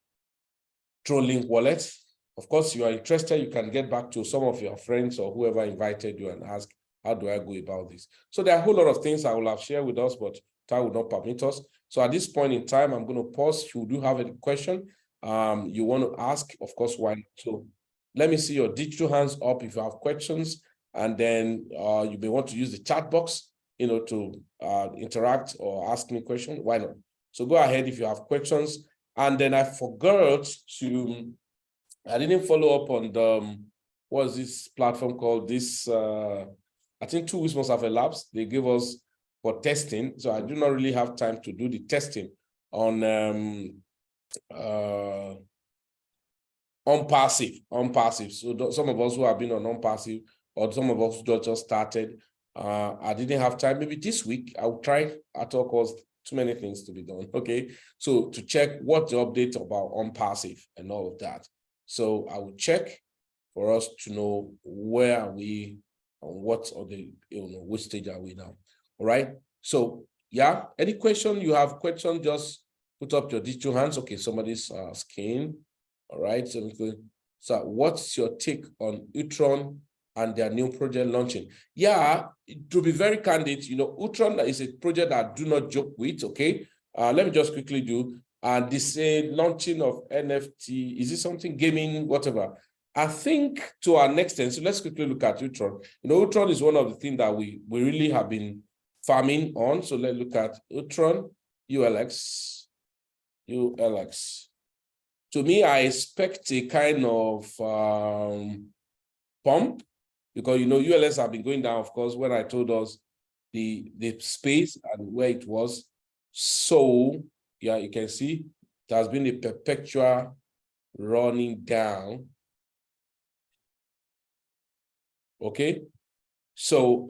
TrollLink wallet. Of course, you are interested, you can get back to some of your friends or whoever invited you and ask, how do I go about this? So there are a whole lot of things I will have shared with us, but time will not permit us. So at this point in time, I'm going to pause. If you do have any question you want to ask, of course, why not? So let me see your digital hands up if you have questions, and then you may want to use the chat box, to interact or ask me a question. Why not? So go ahead if you have questions. And then I didn't follow up on the, what's this platform called? This, I think 2 weeks must have elapsed. They gave us for testing. So I do not really have time to do the testing on passive. So some of us who have been on passive, or some of us who just started, I didn't have time. Maybe this week I'll try at all costs. Too many things to be done. Okay, so to check what the update about on passive and all of that. So I will check for us to know where are we, on what are the, which stage are we now. All right. So yeah, any question you have question, just put up your digital hands. Okay, somebody's asking. All right. So what's your take on Utron and their new project launching? Yeah, to be very candid, Utron is a project that I do not joke with. Okay. Let me just quickly do. And this launching of NFT, is it something gaming, whatever? I think to our next end, so let's quickly look at Utron. Utron is one of the things that we really have been farming on. So let's look at Utron, ULX. to me, I expect a kind of pump, because ULS have been going down, of course, when I told us the space and where it was. So yeah, you can see it has been a perpetual running down. Okay, so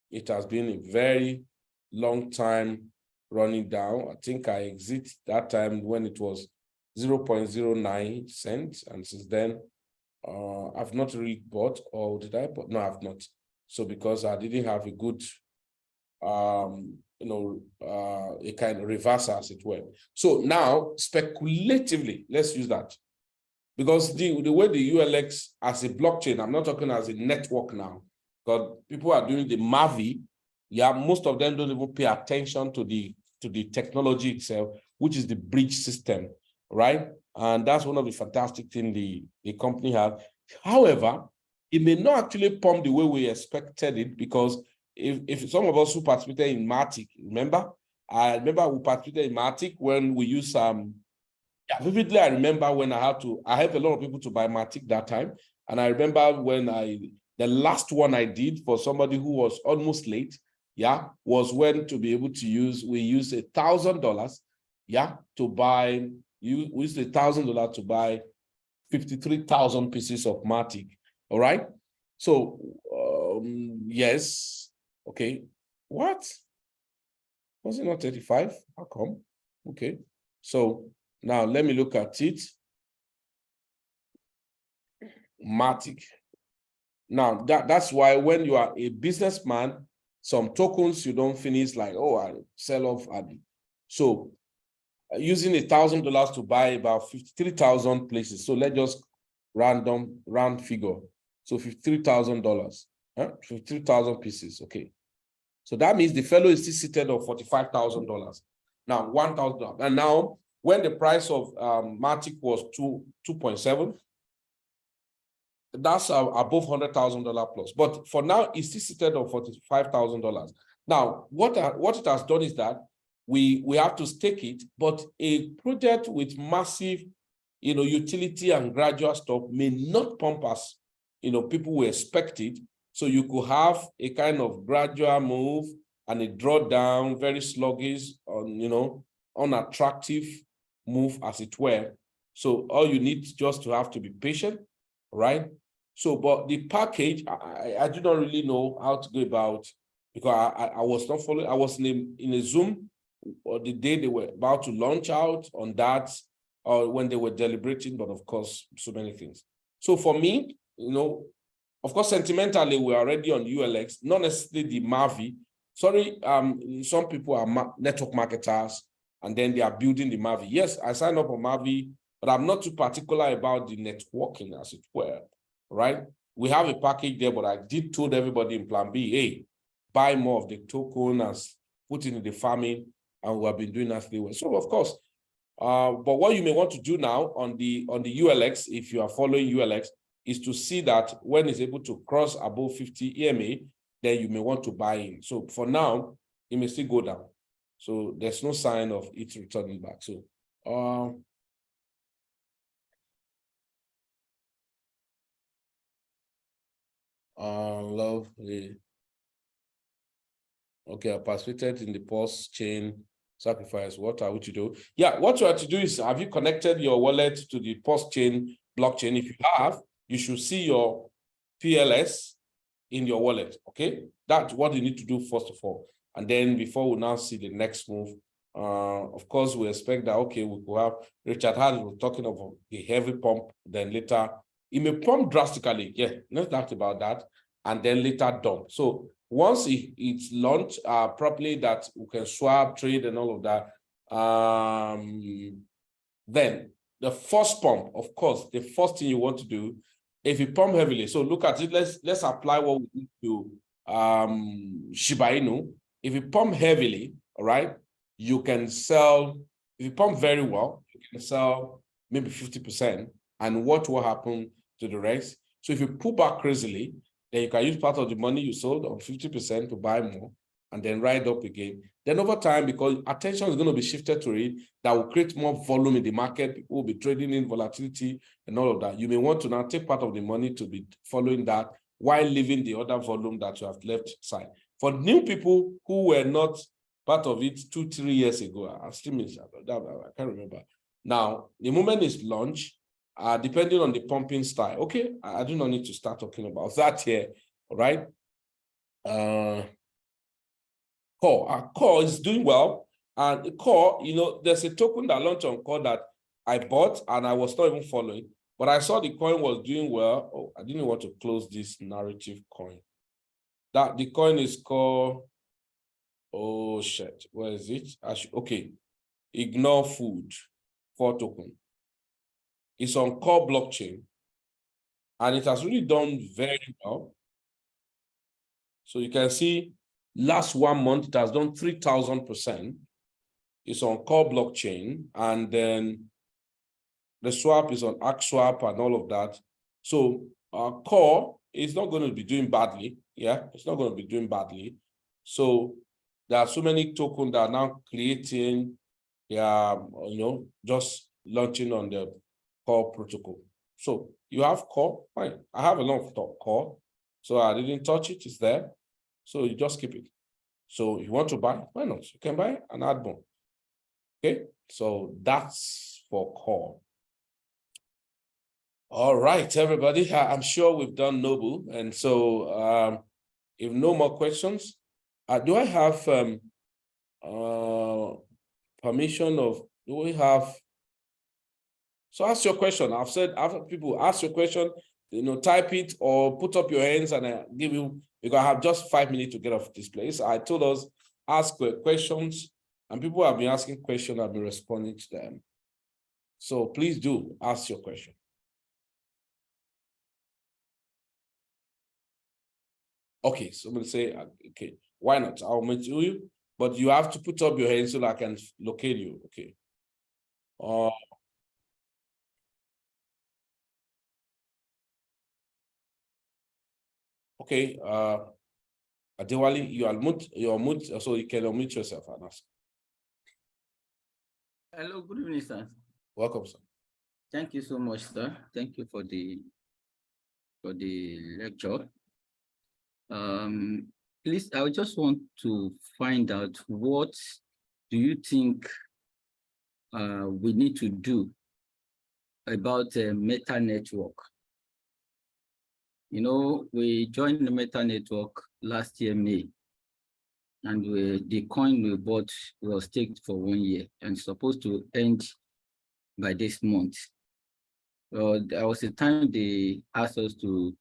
it has been a very long time running down. I think I exit that time when it was 0.09 cents, and since then I've not really bought, or did I? But no, I've not. So because I didn't have a good a kind of reversal, as it were. So now speculatively, let's use that, because the way the ULX as a blockchain, I'm not talking as a network now, because people are doing the Mavi. Yeah, most of them don't even pay attention to the technology itself, which is the bridge system, right? And that's one of the fantastic things the company has. However, it may not actually pump the way we expected it, because if some of us who participated in Matic, remember? I remember we participated in Matic when we used yeah, vividly, I remember when I helped a lot of people to buy Matic that time. And I remember when the last one I did for somebody who was almost late, yeah, was when to be able to we used $1,000, yeah, to buy, we used $1,000 to buy 53,000 pieces of Matic, all right? So, yes, okay. What? Was it not 35? How come? Okay, so now let me look at it. Matic. Now that's why when you are a businessman, some tokens you don't finish, like, oh, I sell off. So using $1,000 to buy about 53,000 places. So let's just round figure. So $53,000, 53,000 pieces. Okay. So that means the fellow is still seated on $45,000. Now $1,000. And now when the price of Matic was 2.7, that's above $100,000 plus. But for now, it's still seated on $45,000. Now, what it has done is that we have to stake it, but a project with massive, utility and gradual stuff may not pump as, people will expect it. So you could have a kind of gradual move and a drawdown, very sluggish, unattractive move, as it were. So all you need just to have to be patient, right? So, but the package, I do not really know how to go about, because I was not following. I was in a Zoom or the day they were about to launch out on that, or when they were deliberating, but of course, so many things. So for me, of course, sentimentally, we're already on ULX, not necessarily the Mavi. Sorry, some people are network marketers, and then they are building the Mavi. Yes, I signed up on Mavi, but I'm not too particular about the networking, as it were, right? We have a package there, but I did told everybody in Plan B, hey, buy more of the token and put it in the farming, and we have been doing that well. So of course, but what you may want to do now on the ULX, if you are following ULX, is to see that when it's able to cross above 50 EMA, then you may want to buy in. So for now, it may still go down. So there's no sign of it returning back. So lovely. Okay, I participated in the post-chain sacrifice. What are we to do? Yeah, what you have to do is, have you connected your wallet to the post-chain blockchain? If you have, you should see your PLS in your wallet, okay? That's what you need to do first of all. And then before we now see the next move, of course, we expect that, okay, we will have, Richard Harris was talking about the heavy pump, then later, it may pump drastically, yeah, let's talk about that, and then later dump. So once it's launched properly, that we can swap, trade, and all of that, then the first pump, of course, the first thing you want to do, if you pump heavily, so look at it, let's apply what we need to Shiba Inu. If you pump heavily, all right, you can sell, if you pump very well, you can sell maybe 50%, and what will happen to the rest? So if you pull back crazily, then you can use part of the money you sold on 50% to buy more, and then ride up again. Then over time, because attention is going to be shifted to it, that will create more volume in the market. People will be trading in volatility and all of that. You may want to now take part of the money to be following that while leaving the other volume that you have left aside. For new people who were not part of it 2-3 years ago, I can't remember. Now, the moment is launched, depending on the pumping style. Okay, I do not need to start talking about that here, all right? Core is doing well. And Core, there's a token that launched on Core that I bought and I was not even following, but I saw the coin was doing well. Oh, I didn't want to close this narrative coin. The coin is called, oh shit, where is it? Okay, Ignore Food, 4 token. It's on Core blockchain and it has really done very well. So you can see last 1 month, it has done 3,000%. It's on Core blockchain, and then the swap is on AxSwap and all of that. So Core is not going to be doing badly. Yeah, it's not going to be doing badly. So there are so many tokens that are now creating, just launching on the Core protocol. So you have Core, fine. I have a lot of Core, so I didn't touch it. It's there. So you just keep it. So if you want to buy, why not? You can buy and add more. Okay, so that's for Core. All right, everybody. I'm sure we've done Noble. And so if no more questions, do I have permission of, do we have? So ask your question. I've said, after people ask your question, type it or put up your hands and I give you, because I have just 5 minutes to get off this place. I told us, ask questions, and people have been asking questions, I've been responding to them. So please do ask your question. Okay, so I'm going to say, okay, why not? I'll meet you, but you have to put up your hand so that I can locate you. Okay. Okay, Adewale, you're mute, so you can unmute yourself and ask. Hello, good evening, sir. Welcome, sir. Thank you so much, sir. Thank you for the lecture. Please, I just want to find out, what do you think we need to do about a Meta network? We joined the Meta network last year, May, and the coin we bought was staked for 1 year and supposed to end by this month. There was a time they asked us to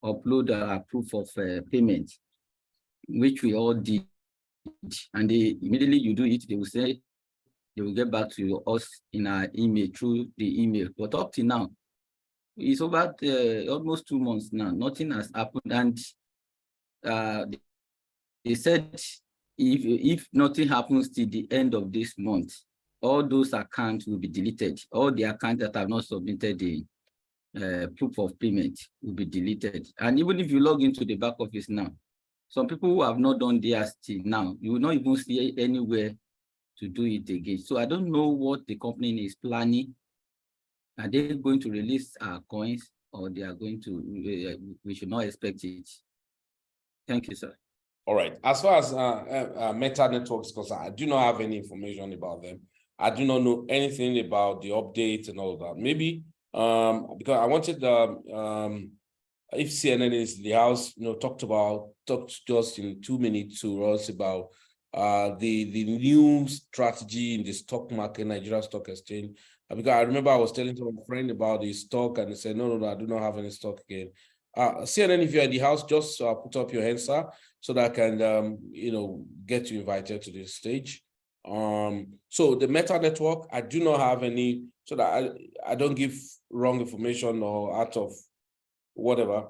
upload a proof of payment, which we all did. And immediately you do it, they will say they will get back to us in our email, through the email. But up to now, it's over almost 2 months now. Nothing has happened, and they said if nothing happens till the end of this month, all those accounts will be deleted. All the accounts that have not submitted the proof of payment will be deleted. And even if you log into the back office now, some people who have not done theirs till now, you will not even see anywhere to do it again. So I don't know what the company is planning. Are they going to release our coins, or they are going to, we should not expect it? Thank you, sir. All right. As far as Meta networks goes, I do not have any information about them. I do not know anything about the updates and all of that. Maybe because I wanted if CNN is in the house, talked just in 2 minutes to us about the new strategy in the stock market, Nigeria Stock Exchange. Because I remember I was telling some friend about the stock, and they said, no, I do not have any stock again. CNN, if you're in the house, just put up your hand, sir, so that I can, get you invited to this stage. So the Meta network, I do not have any, so that I don't give wrong information or out of whatever.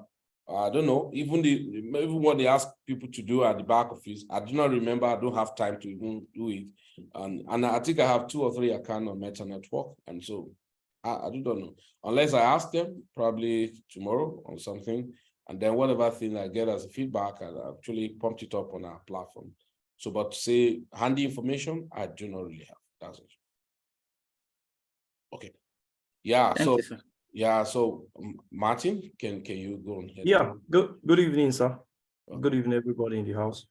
I don't know. Even what they ask people to do at the back office, I do not remember. I don't have time to even do it. And I think I have 2 or 3 accounts on Meta network, and so I don't know. Unless I ask them, probably tomorrow or something, and then whatever thing I get as a feedback, I actually pumped it up on our platform. So, but to say handy information, I do not really have. That's it. Okay. Yeah. Thank you, sir. Yeah. So, Martin, can you go on ahead? Yeah. Good evening, sir. Okay. Good evening, everybody in the house.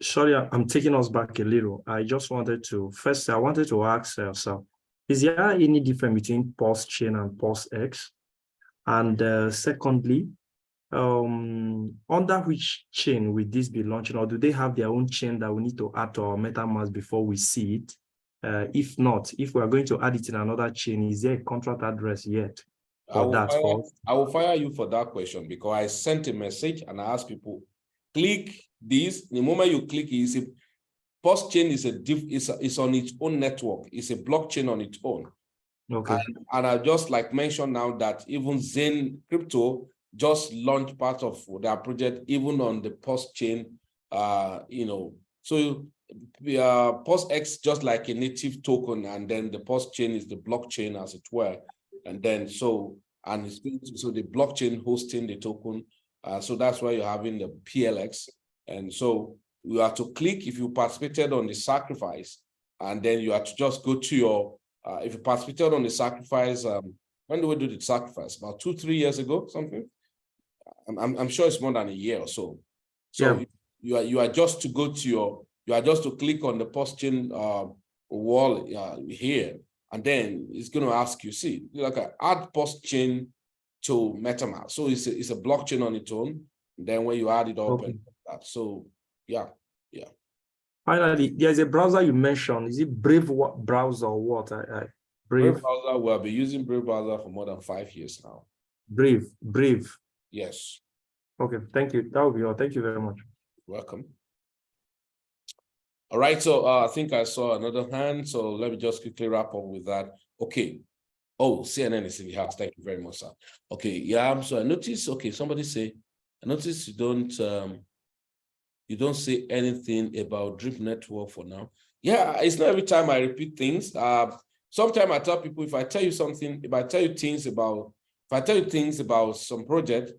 Sorry, I'm taking us back a little. I just wanted to first. I wanted to ask, sir, is there any difference between pulse chain and pulse X? And secondly, under which chain will this be launching, or do they have their own chain that we need to add to our MetaMask before we see it? If not, if we are going to add it in another chain, is there a contract address yet for that? I will fire you for that question because I sent a message and I asked people, click this. The moment you click, is a pulse chain is on its own network. It's a blockchain on its own. Okay. And I just like mentioned now that even Zen Crypto just launched part of their project even on the pulse chain. So pulse X just like a native token, and then the pulse chain is the blockchain as it were, and then so the blockchain hosting the token. So that's why you're having the PLX, and so you have to click if you participated on the sacrifice, and then you have to just go to your. If you participated on the sacrifice, when do we do the sacrifice? About 2-3 years ago, something. I'm sure it's more than a year or so. So yeah. you are just to go to click on the pulse chain wall here, and then it's going to ask you, see, like add pulse chain to MetaMask. So it's a blockchain on its own. And then when you add it up, and that, so yeah. Finally, there's a browser you mentioned. Is it Brave browser or what? Brave browser. We have been using Brave browser for more than 5 years now. Brave. Yes. Okay, thank you. That will be all. Thank you very much. Welcome. All right, so I think I saw another hand, so let me just quickly wrap up with that. Okay. Oh, CNN is in the house. Thank you very much, sir. Okay, yeah. So I noticed. Okay, somebody say, I noticed you don't say anything about Drip Network for now. Yeah, it's not every time I repeat things. Sometimes I tell people, if I tell you things about some project,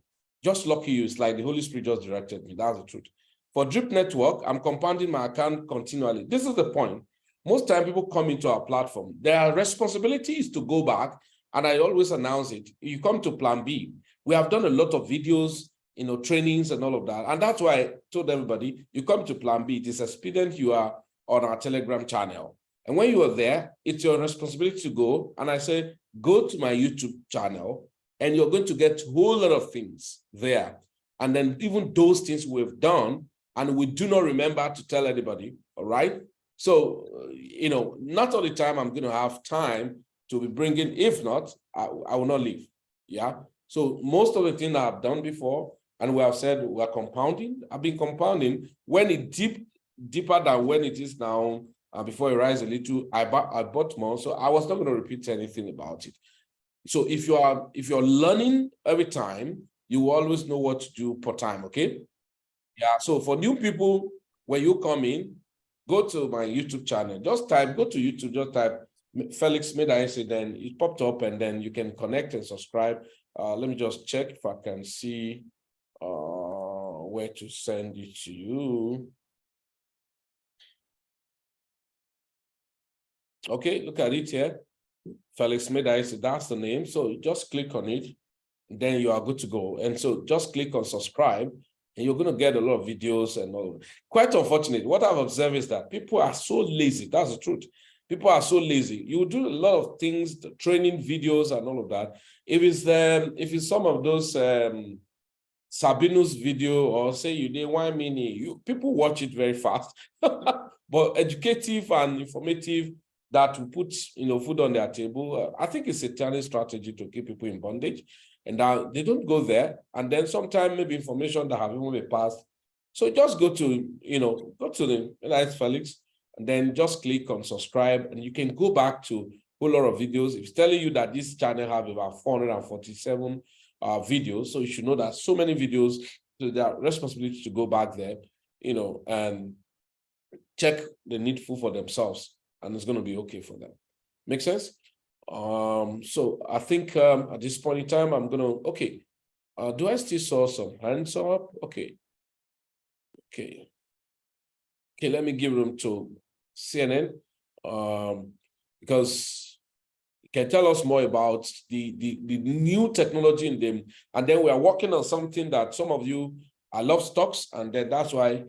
just lucky you, it's like the Holy Spirit just directed me. That's the truth. For Drip Network, I'm compounding my account continually. This is the point. Most time people come into our platform, their responsibility is to go back, and I always announce it. You come to Plan B. We have done a lot of videos, trainings and all of that. And that's why I told everybody, you come to Plan B, it is expedient you are on our Telegram channel. And when you are there, it's your responsibility to go. And I say, go to my YouTube channel, and you're going to get a whole lot of things there. And then even those things we've done, and we do not remember to tell anybody, all right? So, not all the time I'm going to have time to be bringing, if not, I will not leave, yeah? So most of the things I've done before, and we have said we're compounding, I've been compounding when it deeper than when it is now, before it rises a little, I bought more, so I was not going to repeat anything about it. So if you're learning every time, you will always know what to do per time, okay? Yeah, so for new people, when you come in, go to my YouTube channel, go to YouTube, just type Felix Medaise, then it popped up, and then you can connect and subscribe. Let me just check if I can see where to send it to you. Okay, look at it here. Felix Medaise, that's the name. So just click on it, then you are good to go. And so just click on subscribe, and you're going to get a lot of videos and all. Quite unfortunate. What I've observed is that people are so lazy. That's the truth. People are so lazy. You do a lot of things, the training videos and all of that. If it's some of those Sabino's video, or say you did 1 minute, people watch it very fast. But educative and informative, that will put food on their table. I think it's a Chinese strategy to keep people in bondage. And now they don't go there. And then sometimes maybe information that have even been passed. So just go to the Nice Felix, and then just click on subscribe, and you can go back to a whole lot of videos. It's telling you that this channel have about 447 videos. So you should know that so many videos, so their responsibility to go back there, and check the needful for themselves, and it's going to be okay for them. Make sense? So I think at this point in time, I'm going to, okay. Do I still saw some hands up? Okay. Okay. Okay, let me give room to CNN, because you can tell us more about the new technology in them. And then we are working on something that some of you, I love stocks. And then that's why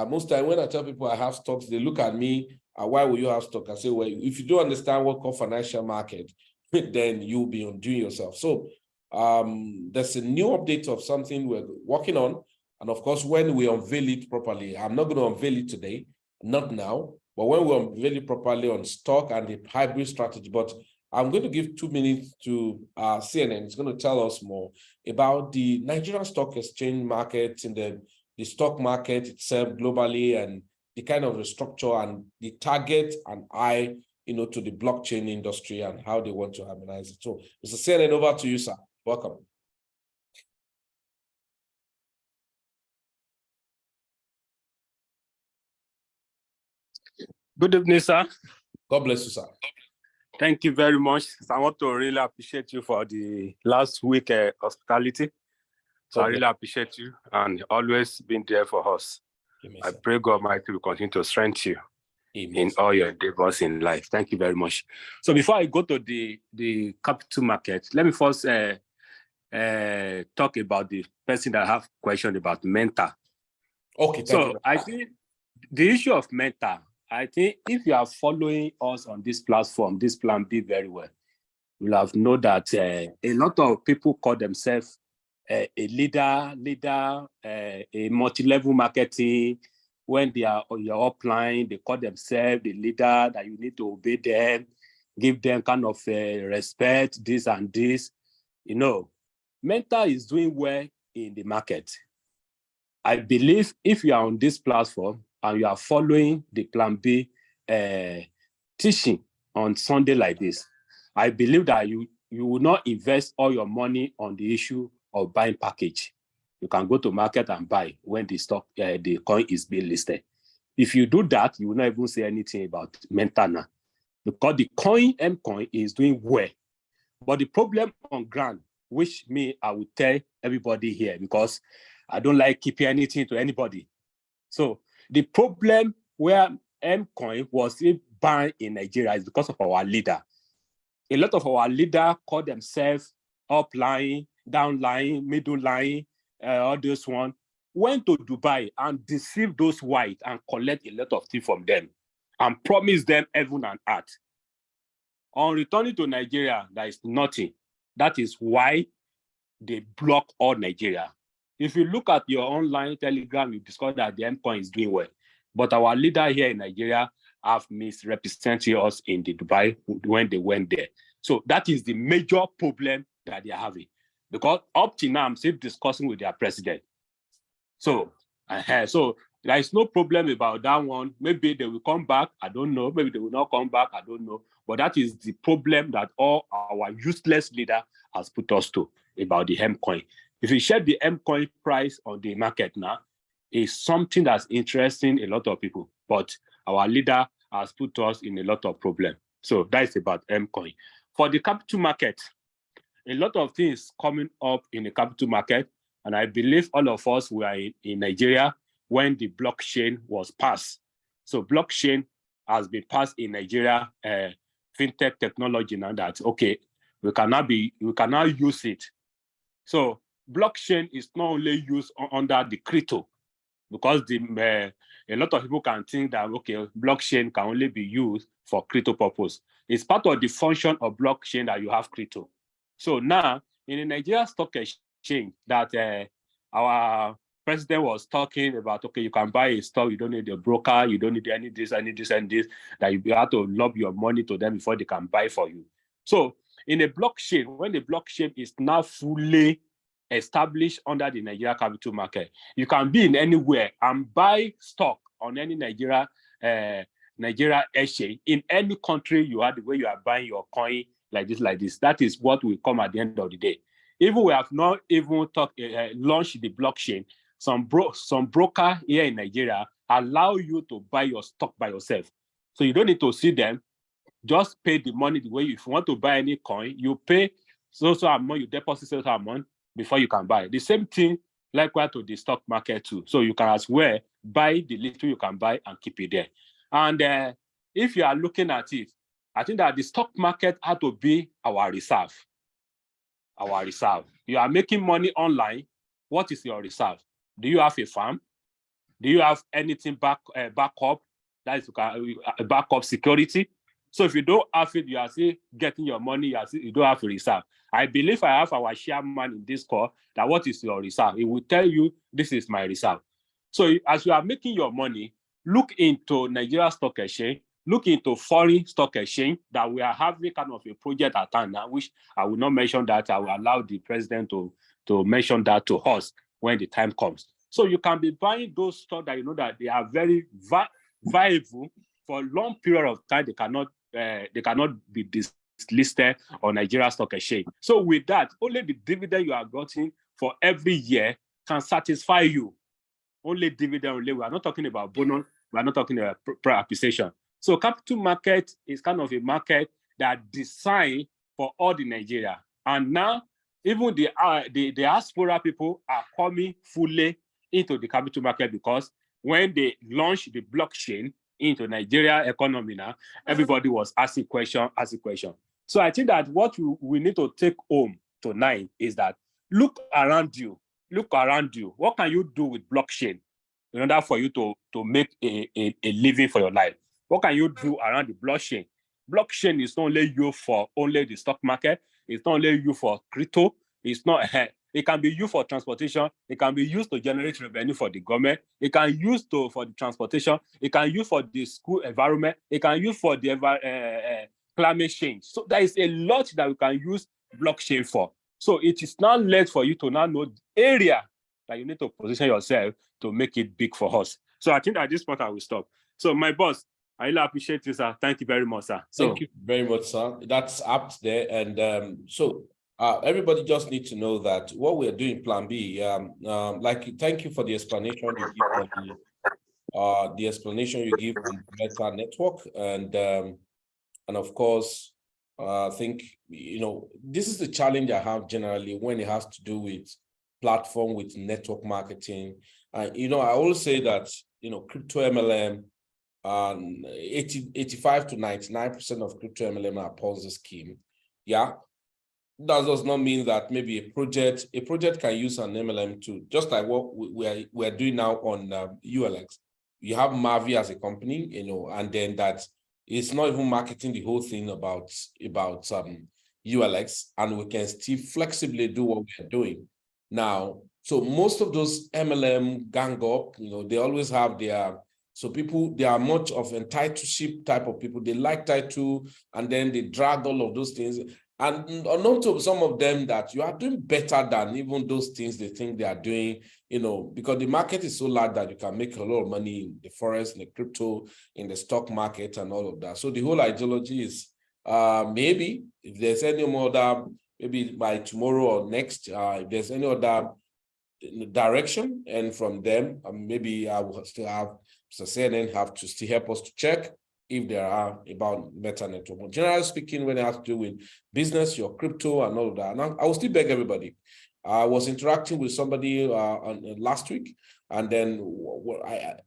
most time when I tell people I have stocks, they look at me, why will you have stock? I say, well, if you don't understand what called financial market, then you'll be undoing yourself. So there's a new update of something we're working on. And of course, when we unveil it properly, I'm not going to unveil it today, not now, but when we unveil it properly on stock and the hybrid strategy. But I'm going to give 2 minutes to CNN. It's going to tell us more about the Nigerian stock exchange market and the stock market itself globally, and the kind of restructure and the target and eye, to the blockchain industry and how they want to harmonize it. So, Mr. CNN, over to you, sir. Welcome. Good evening, sir. God bless you, sir. Thank you very much. I want to really appreciate you for the last week hospitality. So I really appreciate you and always being there for us. Amen, I sir. pray God Almighty will continue to strengthen you Amen, in sir. all your endeavors in life. Thank you very much. So before I go to the capital market, let me first talk about the person that have question about mentor. Okay, thank So you. I think the issue of mentor, I think if you are following us on this platform, this Plan B very well, you'll have known that a lot of people call themselves a leader, a multi-level marketing. When you're applying, they call themselves the leader, that you need to obey them, give them kind of respect, this and this. Mentor is doing well in the market. I believe if you are on this platform and you are following the Plan B teaching on Sunday like this, I believe that you will not invest all your money on the issue of buying package. You can go to market and buy when the stock, the coin is being listed. If you do that, you will not even say anything about mentor now, because the coin, M coin, is doing well. But the problem on ground, which I will tell everybody here, because I don't like keeping anything to anybody. So the problem where M coin was banned in Nigeria is because of our leader. A lot of our leaders call themselves upline, downline, middle line, all those one, went to Dubai and deceived those white and collect a lot of things from them and promise them heaven and earth. On returning to Nigeria, there is nothing. That is why they block all Nigeria. If you look at your online Telegram, you discover that the M coin is doing well. But our leader here in Nigeria have misrepresented us in the Dubai when they went there. So that is the major problem that they are having. Because up to now, I'm still discussing with their president. So there is no problem about that one. Maybe they will come back, I don't know. Maybe they will not come back, I don't know. But that is the problem that all our useless leader has put us to about the M coin. If you check the M coin price on the market now, it's something that's interesting a lot of people. But our leader has put us in a lot of problems. So that's about M coin. For the capital market, a lot of things coming up in the capital market. And I believe all of us were in Nigeria when the blockchain was passed. So blockchain has been passed in Nigeria, fintech technology now that, okay, we cannot use it. So blockchain is not only used under the crypto, because a lot of people can think that, okay, blockchain can only be used for crypto purpose. It's part of the function of blockchain that you have crypto. So now, in the Nigeria Stock Exchange, that our president was talking about, okay, you can buy a stock, you don't need a broker, you don't need any this, and this, that you have to lob your money to them before they can buy for you. So in a blockchain, when the blockchain is now fully established under the Nigeria capital market, you can be in anywhere and buy stock on any Nigeria exchange in any country you are, the way you are buying your coin like this. That is what will come at the end of the day. Even we have not even launched the blockchain. Some broker here in Nigeria allow you to buy your stock by yourself. So you don't need to see them. Just pay the money the way if you want to buy any coin, you pay so amount, you deposit so amount before you can buy. The same thing likewise to the stock market too. So you can as well buy the little you can buy and keep it there. And if you are looking at it, I think that the stock market had to be our reserve. Our reserve. You are making money online. What is your reserve? Do you have a farm? Do you have anything backup? That is backup security. So if you don't have it, you are still getting your money. You don't have a reserve. I believe I have our chairman in this call that what is your reserve? He will tell you this is my reserve. So as you are making your money, look into Nigeria Stock Exchange, look into foreign stock exchange that we are having kind of a project at hand now, which I will not mention that. I will allow the president to mention that to us when the time comes. So you can be buying those stocks that you know that they are very viable for a long period of time. They cannot be listed on Nigeria Stock Exchange. So with that, only the dividend you are getting for every year can satisfy you. Only dividend only. We are not talking about bonus. We are not talking about appreciation. So capital market is kind of a market that designed for all the Nigeria. And now even the diaspora people are coming fully into the capital market, because when they launched the blockchain into Nigeria economy now, everybody was asking question. So I think that what we need to take home tonight is that look around you. What can you do with blockchain in order for you to make a living for your life? What can you do around the blockchain? Blockchain is not only used for only the stock market. It's not only used for crypto. It's not. It can be used for transportation. It can be used to generate revenue for the government. It can be used for the transportation. It can be used for the school environment. It can be used for the climate change. So there is a lot that we can use blockchain for. So it is now left for you to now know the area that you need to position yourself to make it big for us. So I think at this point I will stop. So my boss, I really appreciate you, sir. Thank you very much, sir. Thank you very much, sir. That's apt there. And everybody just needs to know that what we're doing, Plan B, thank you for the explanation you give on the explanation you give on Meta Network. And of course, I think, this is the challenge I have generally when it has to do with platform, with network marketing. I always say that, crypto MLM, 85 to 99% of crypto MLM are Ponzi scheme. Yeah. That does not mean that maybe a project can use an MLM to, just like what we're doing now on ULX. You have Mavi as a company, and then that it's not even marketing the whole thing about ULX, and we can still flexibly do what we're doing now. So most of those MLM gang up, they always have they are much of entitlement type of people. They like title, and then they drag all of those things. And not to some of them that you are doing better than even those things they think they are doing, because the market is so large that you can make a lot of money in the forex, in the crypto, in the stock market, and all of that. So the whole ideology is maybe if there's any more other, maybe by tomorrow or next, if there's any other direction, and from them, maybe I will still have Mr. CNN have to still help us to check if there are about Meta Network. But generally speaking, when it has to do with business, your crypto and all of that, and I will still beg everybody. I was interacting with somebody last week, and then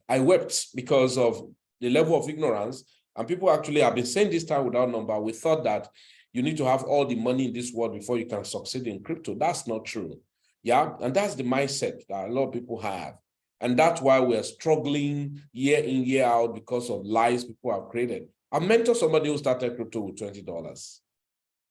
I wept because of the level of ignorance. And people actually have been saying this time without number. We thought that you need to have all the money in this world before you can succeed in crypto. That's not true. Yeah, and that's the mindset that a lot of people have. And that's why we're struggling year in, year out because of lies people have created. I mentored somebody who started crypto with $20.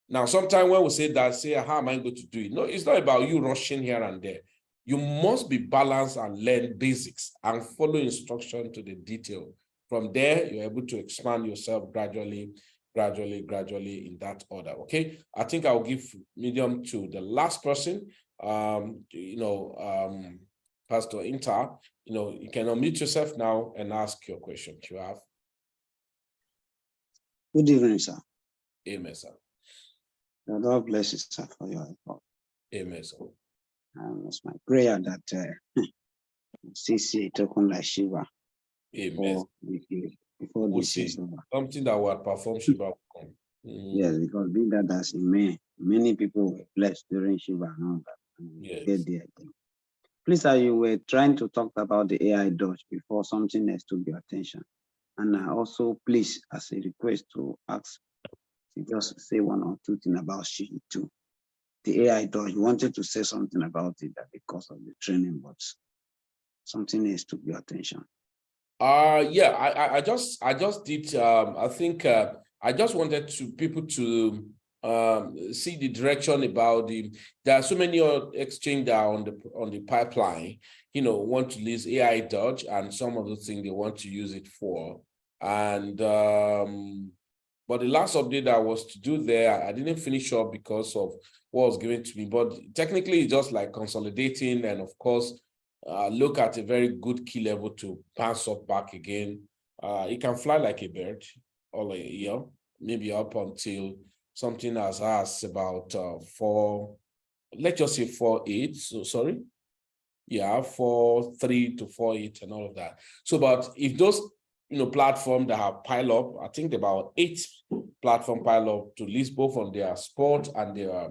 Now, sometimes when we say that, how am I going to do it? No, it's not about you rushing here and there. You must be balanced and learn basics and follow instruction to the detail. From there, you're able to expand yourself gradually in that order. Okay, I think I'll give medium to the last person. Pastor Inter, you can unmute yourself now and ask your question. You have. Good evening, sir. Amen, sir. God bless you, sir, for your effort. Amen, sir. It's my prayer that CC token like Shiva. Amen. Before this is over. Something that will perform Shiva. Yes, because being that as in May, many people were blessed during Shiva and all that. And get there again. Please, you were trying to talk about the AI dodge before something else took your attention. And also, please, as a request to ask, to just say one or two things about Shihi too. The AI dodge, you wanted to say something about it because of the training, but something else took your attention. Yeah, I just did I think I just wanted people to see the direction about there are so many exchange that are on the pipeline, want to use AI dodge, and some of the things they want to use it for. And but the last update I was to do there, I didn't finish up because of what was given to me, but technically it's just like consolidating, and of course look at a very good key level to bounce up back again. It can fly like a bird all a year, maybe up until something as about let's just say 4.8. So sorry, yeah, 4.3 to 4.8 and all of that. So, but if those platforms that have pile up, I think about 8 platform pile up to list both on their sport and their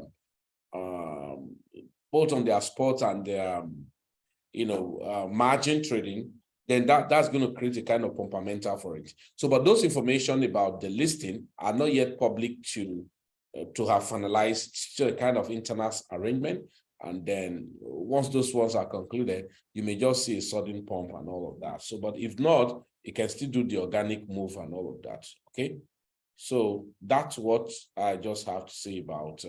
margin trading, then that's going to create a kind of pumpamental for it. So, but those information about the listing are not yet public to have finalized, still a kind of internal arrangement. And then once those ones are concluded, you may just see a sudden pump and all of that. So, but if not, it can still do the organic move and all of that. Okay. So that's what I just have to say about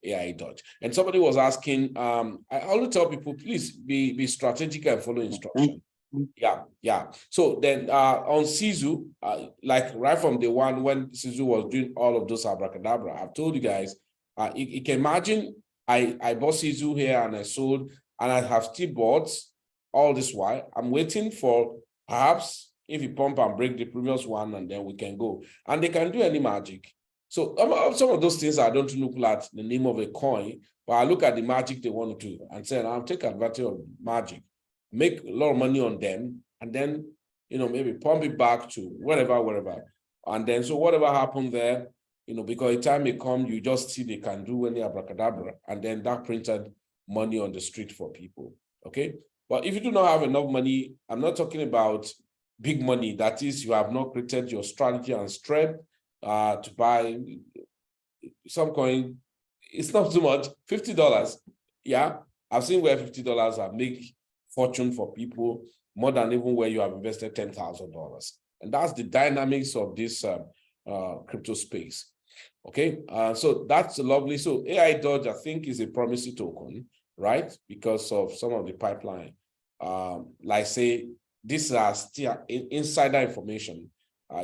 AI dodge. And somebody was asking, I always tell people, please be strategic and follow instruction. Yeah. So then on Sizu, like right from the one when Sizu was doing all of those abracadabra, I've told you guys, you can imagine I bought Sizu here and I sold, and I have still bought all this while. I'm waiting for perhaps if you pump and break the previous one, and then we can go. And they can do any magic. So some of those things I don't look at the name of a coin, but I look at the magic they want to do and say, I'll take advantage of magic, make a lot of money on them, and then maybe pump it back to wherever. And then so whatever happened there, because the time may come, you just see they can do any abracadabra, and then that printed money on the street for people. Okay. But if you do not have enough money, I'm not talking about big money, that is, you have not created your strategy and strength to buy some coin. It's not too much, $50. Yeah, I've seen where $50 have make fortune for people, more than even where you have invested $10,000. And that's the dynamics of this crypto space. Okay, so that's lovely. So AI Dodge, I think, is a promising token, right? Because of some of the pipeline. Like say, these are still insider information.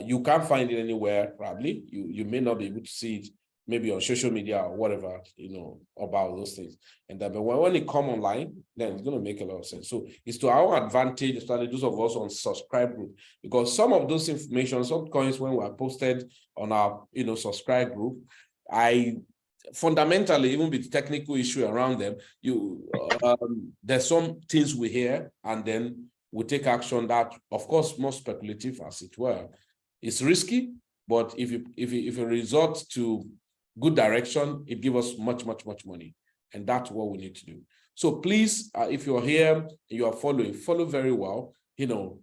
You can't find it anywhere, probably. You may not be able to see it maybe on social media or whatever, about those things. And then, but when it come online, then it's going to make a lot of sense. So it's to our advantage, especially those of us on subscribe group, because some of those information, some coins when were posted on our, subscribe group, fundamentally, even with technical issue around them, there's some things we hear, and then we take action that, of course, more speculative as it were. It's risky, but if it resort to good direction, it gives us much money. And that's what we need to do. So please, if you're here and you are follow very well,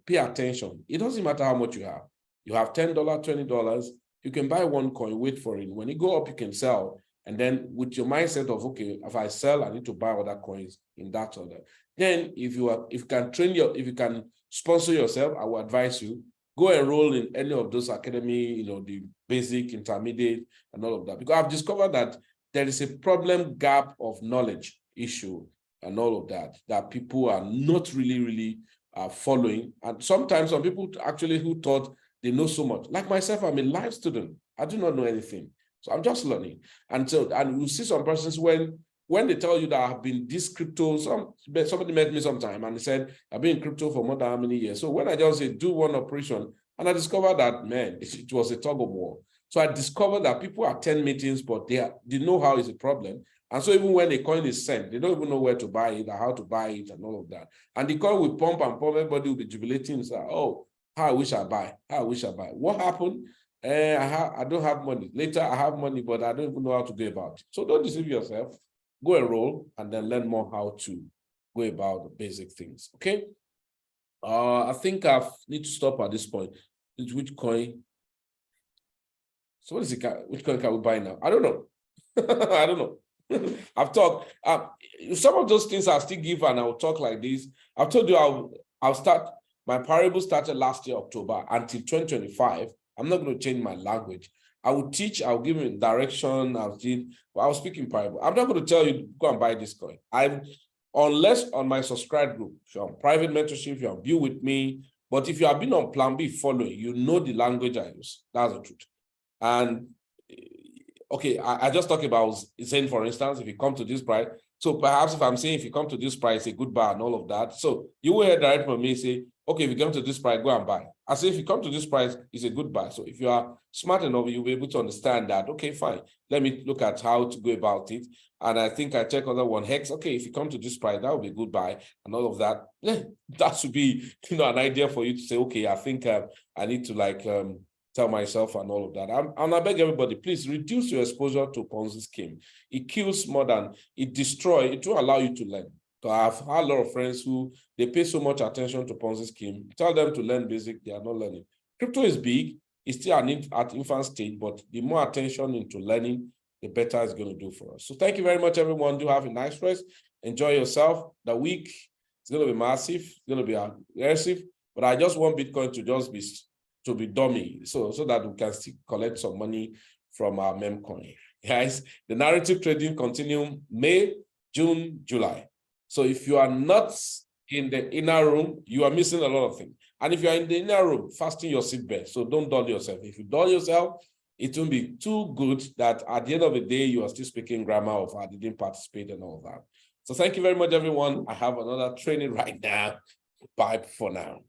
pay attention. It doesn't matter how much you have. You have $10, $20, you can buy one coin, wait for it. When it go up, you can sell. And then with your mindset of, okay, if I sell, I need to buy other coins in that order. Then if you can sponsor yourself, I will advise you, go enroll in any of those academy, the basic, intermediate, and all of that. Because I've discovered that there is a problem gap of knowledge issue and all of that people are not really following. And sometimes some people actually who thought they know so much. Like myself, I'm a live student. I do not know anything. So I'm just learning. And you see some persons when they tell you that I've been this crypto, somebody met me sometime and they said, I've been in crypto for more than how many years? So when I just say do one operation, and I discovered that, man, it was a tug of war. So I discovered that people attend meetings, but they know how is a problem. And so even when a coin is sent, they don't even know where to buy it or how to buy it and all of that. And the coin will pump, everybody will be jubilating and say, oh, how I wish I buy. What happened? I don't have money. Later, I have money, but I don't even know how to go about it. So don't deceive yourself. Go enroll and then learn more how to go about the basic things. Okay. I think I need to stop at this point. Which coin? So what is it? Which coin can we buy now? I don't know. I don't know. I've talked. Some of those things I still give, and I'll talk like this. I've told you I'll start. My parable started last year, October, until 2025. I'm not going to change my language. I will teach, I'll give you direction, I'll speak in parable. I'm not going to tell you, go and buy this coin. Unless on my subscribe group, if you're on private mentorship, if you're on View with me, but if you have been on Plan B following, you know the language I use. That's the truth. And okay, I just talked about saying, for instance, if you come to this price, so perhaps if I'm saying if you come to this price, a good buy and all of that. So you will hear direct from me say, okay, if you come to this price, go and buy. I say, if you come to this price, it's a good buy. So if you are smart enough, you'll be able to understand that, okay, fine. Let me look at how to go about it. And I think I check other one hex. Okay, if you come to this price, that will be a good buy and all of that. Yeah, that should be, an idea for you to say, okay, I think I need to tell myself and all of that. And I beg everybody, please reduce your exposure to Ponzi scheme. It kills more than it destroys. It will allow you to learn. So I've had a lot of friends who they pay so much attention to Ponzi scheme. Tell them to learn basic, they are not learning. Crypto is big. It's still at infant stage, but the more attention into learning, the better it's going to do for us. So thank you very much, everyone. Do have a nice rest. Enjoy yourself. The week is going to be massive. It's going to be aggressive. But I just want Bitcoin to be dummy, so that we can still collect some money from our meme coin. Guys, the narrative trading continue May, June, July. So if you are not in the inner room, you are missing a lot of things. And if you are in the inner room, fasten your seatbelt. So don't dull yourself. If you dull yourself, it won't be too good that at the end of the day, you are still speaking grammar of I didn't participate and all that. So thank you very much, everyone. I have another training right now. Bye for now.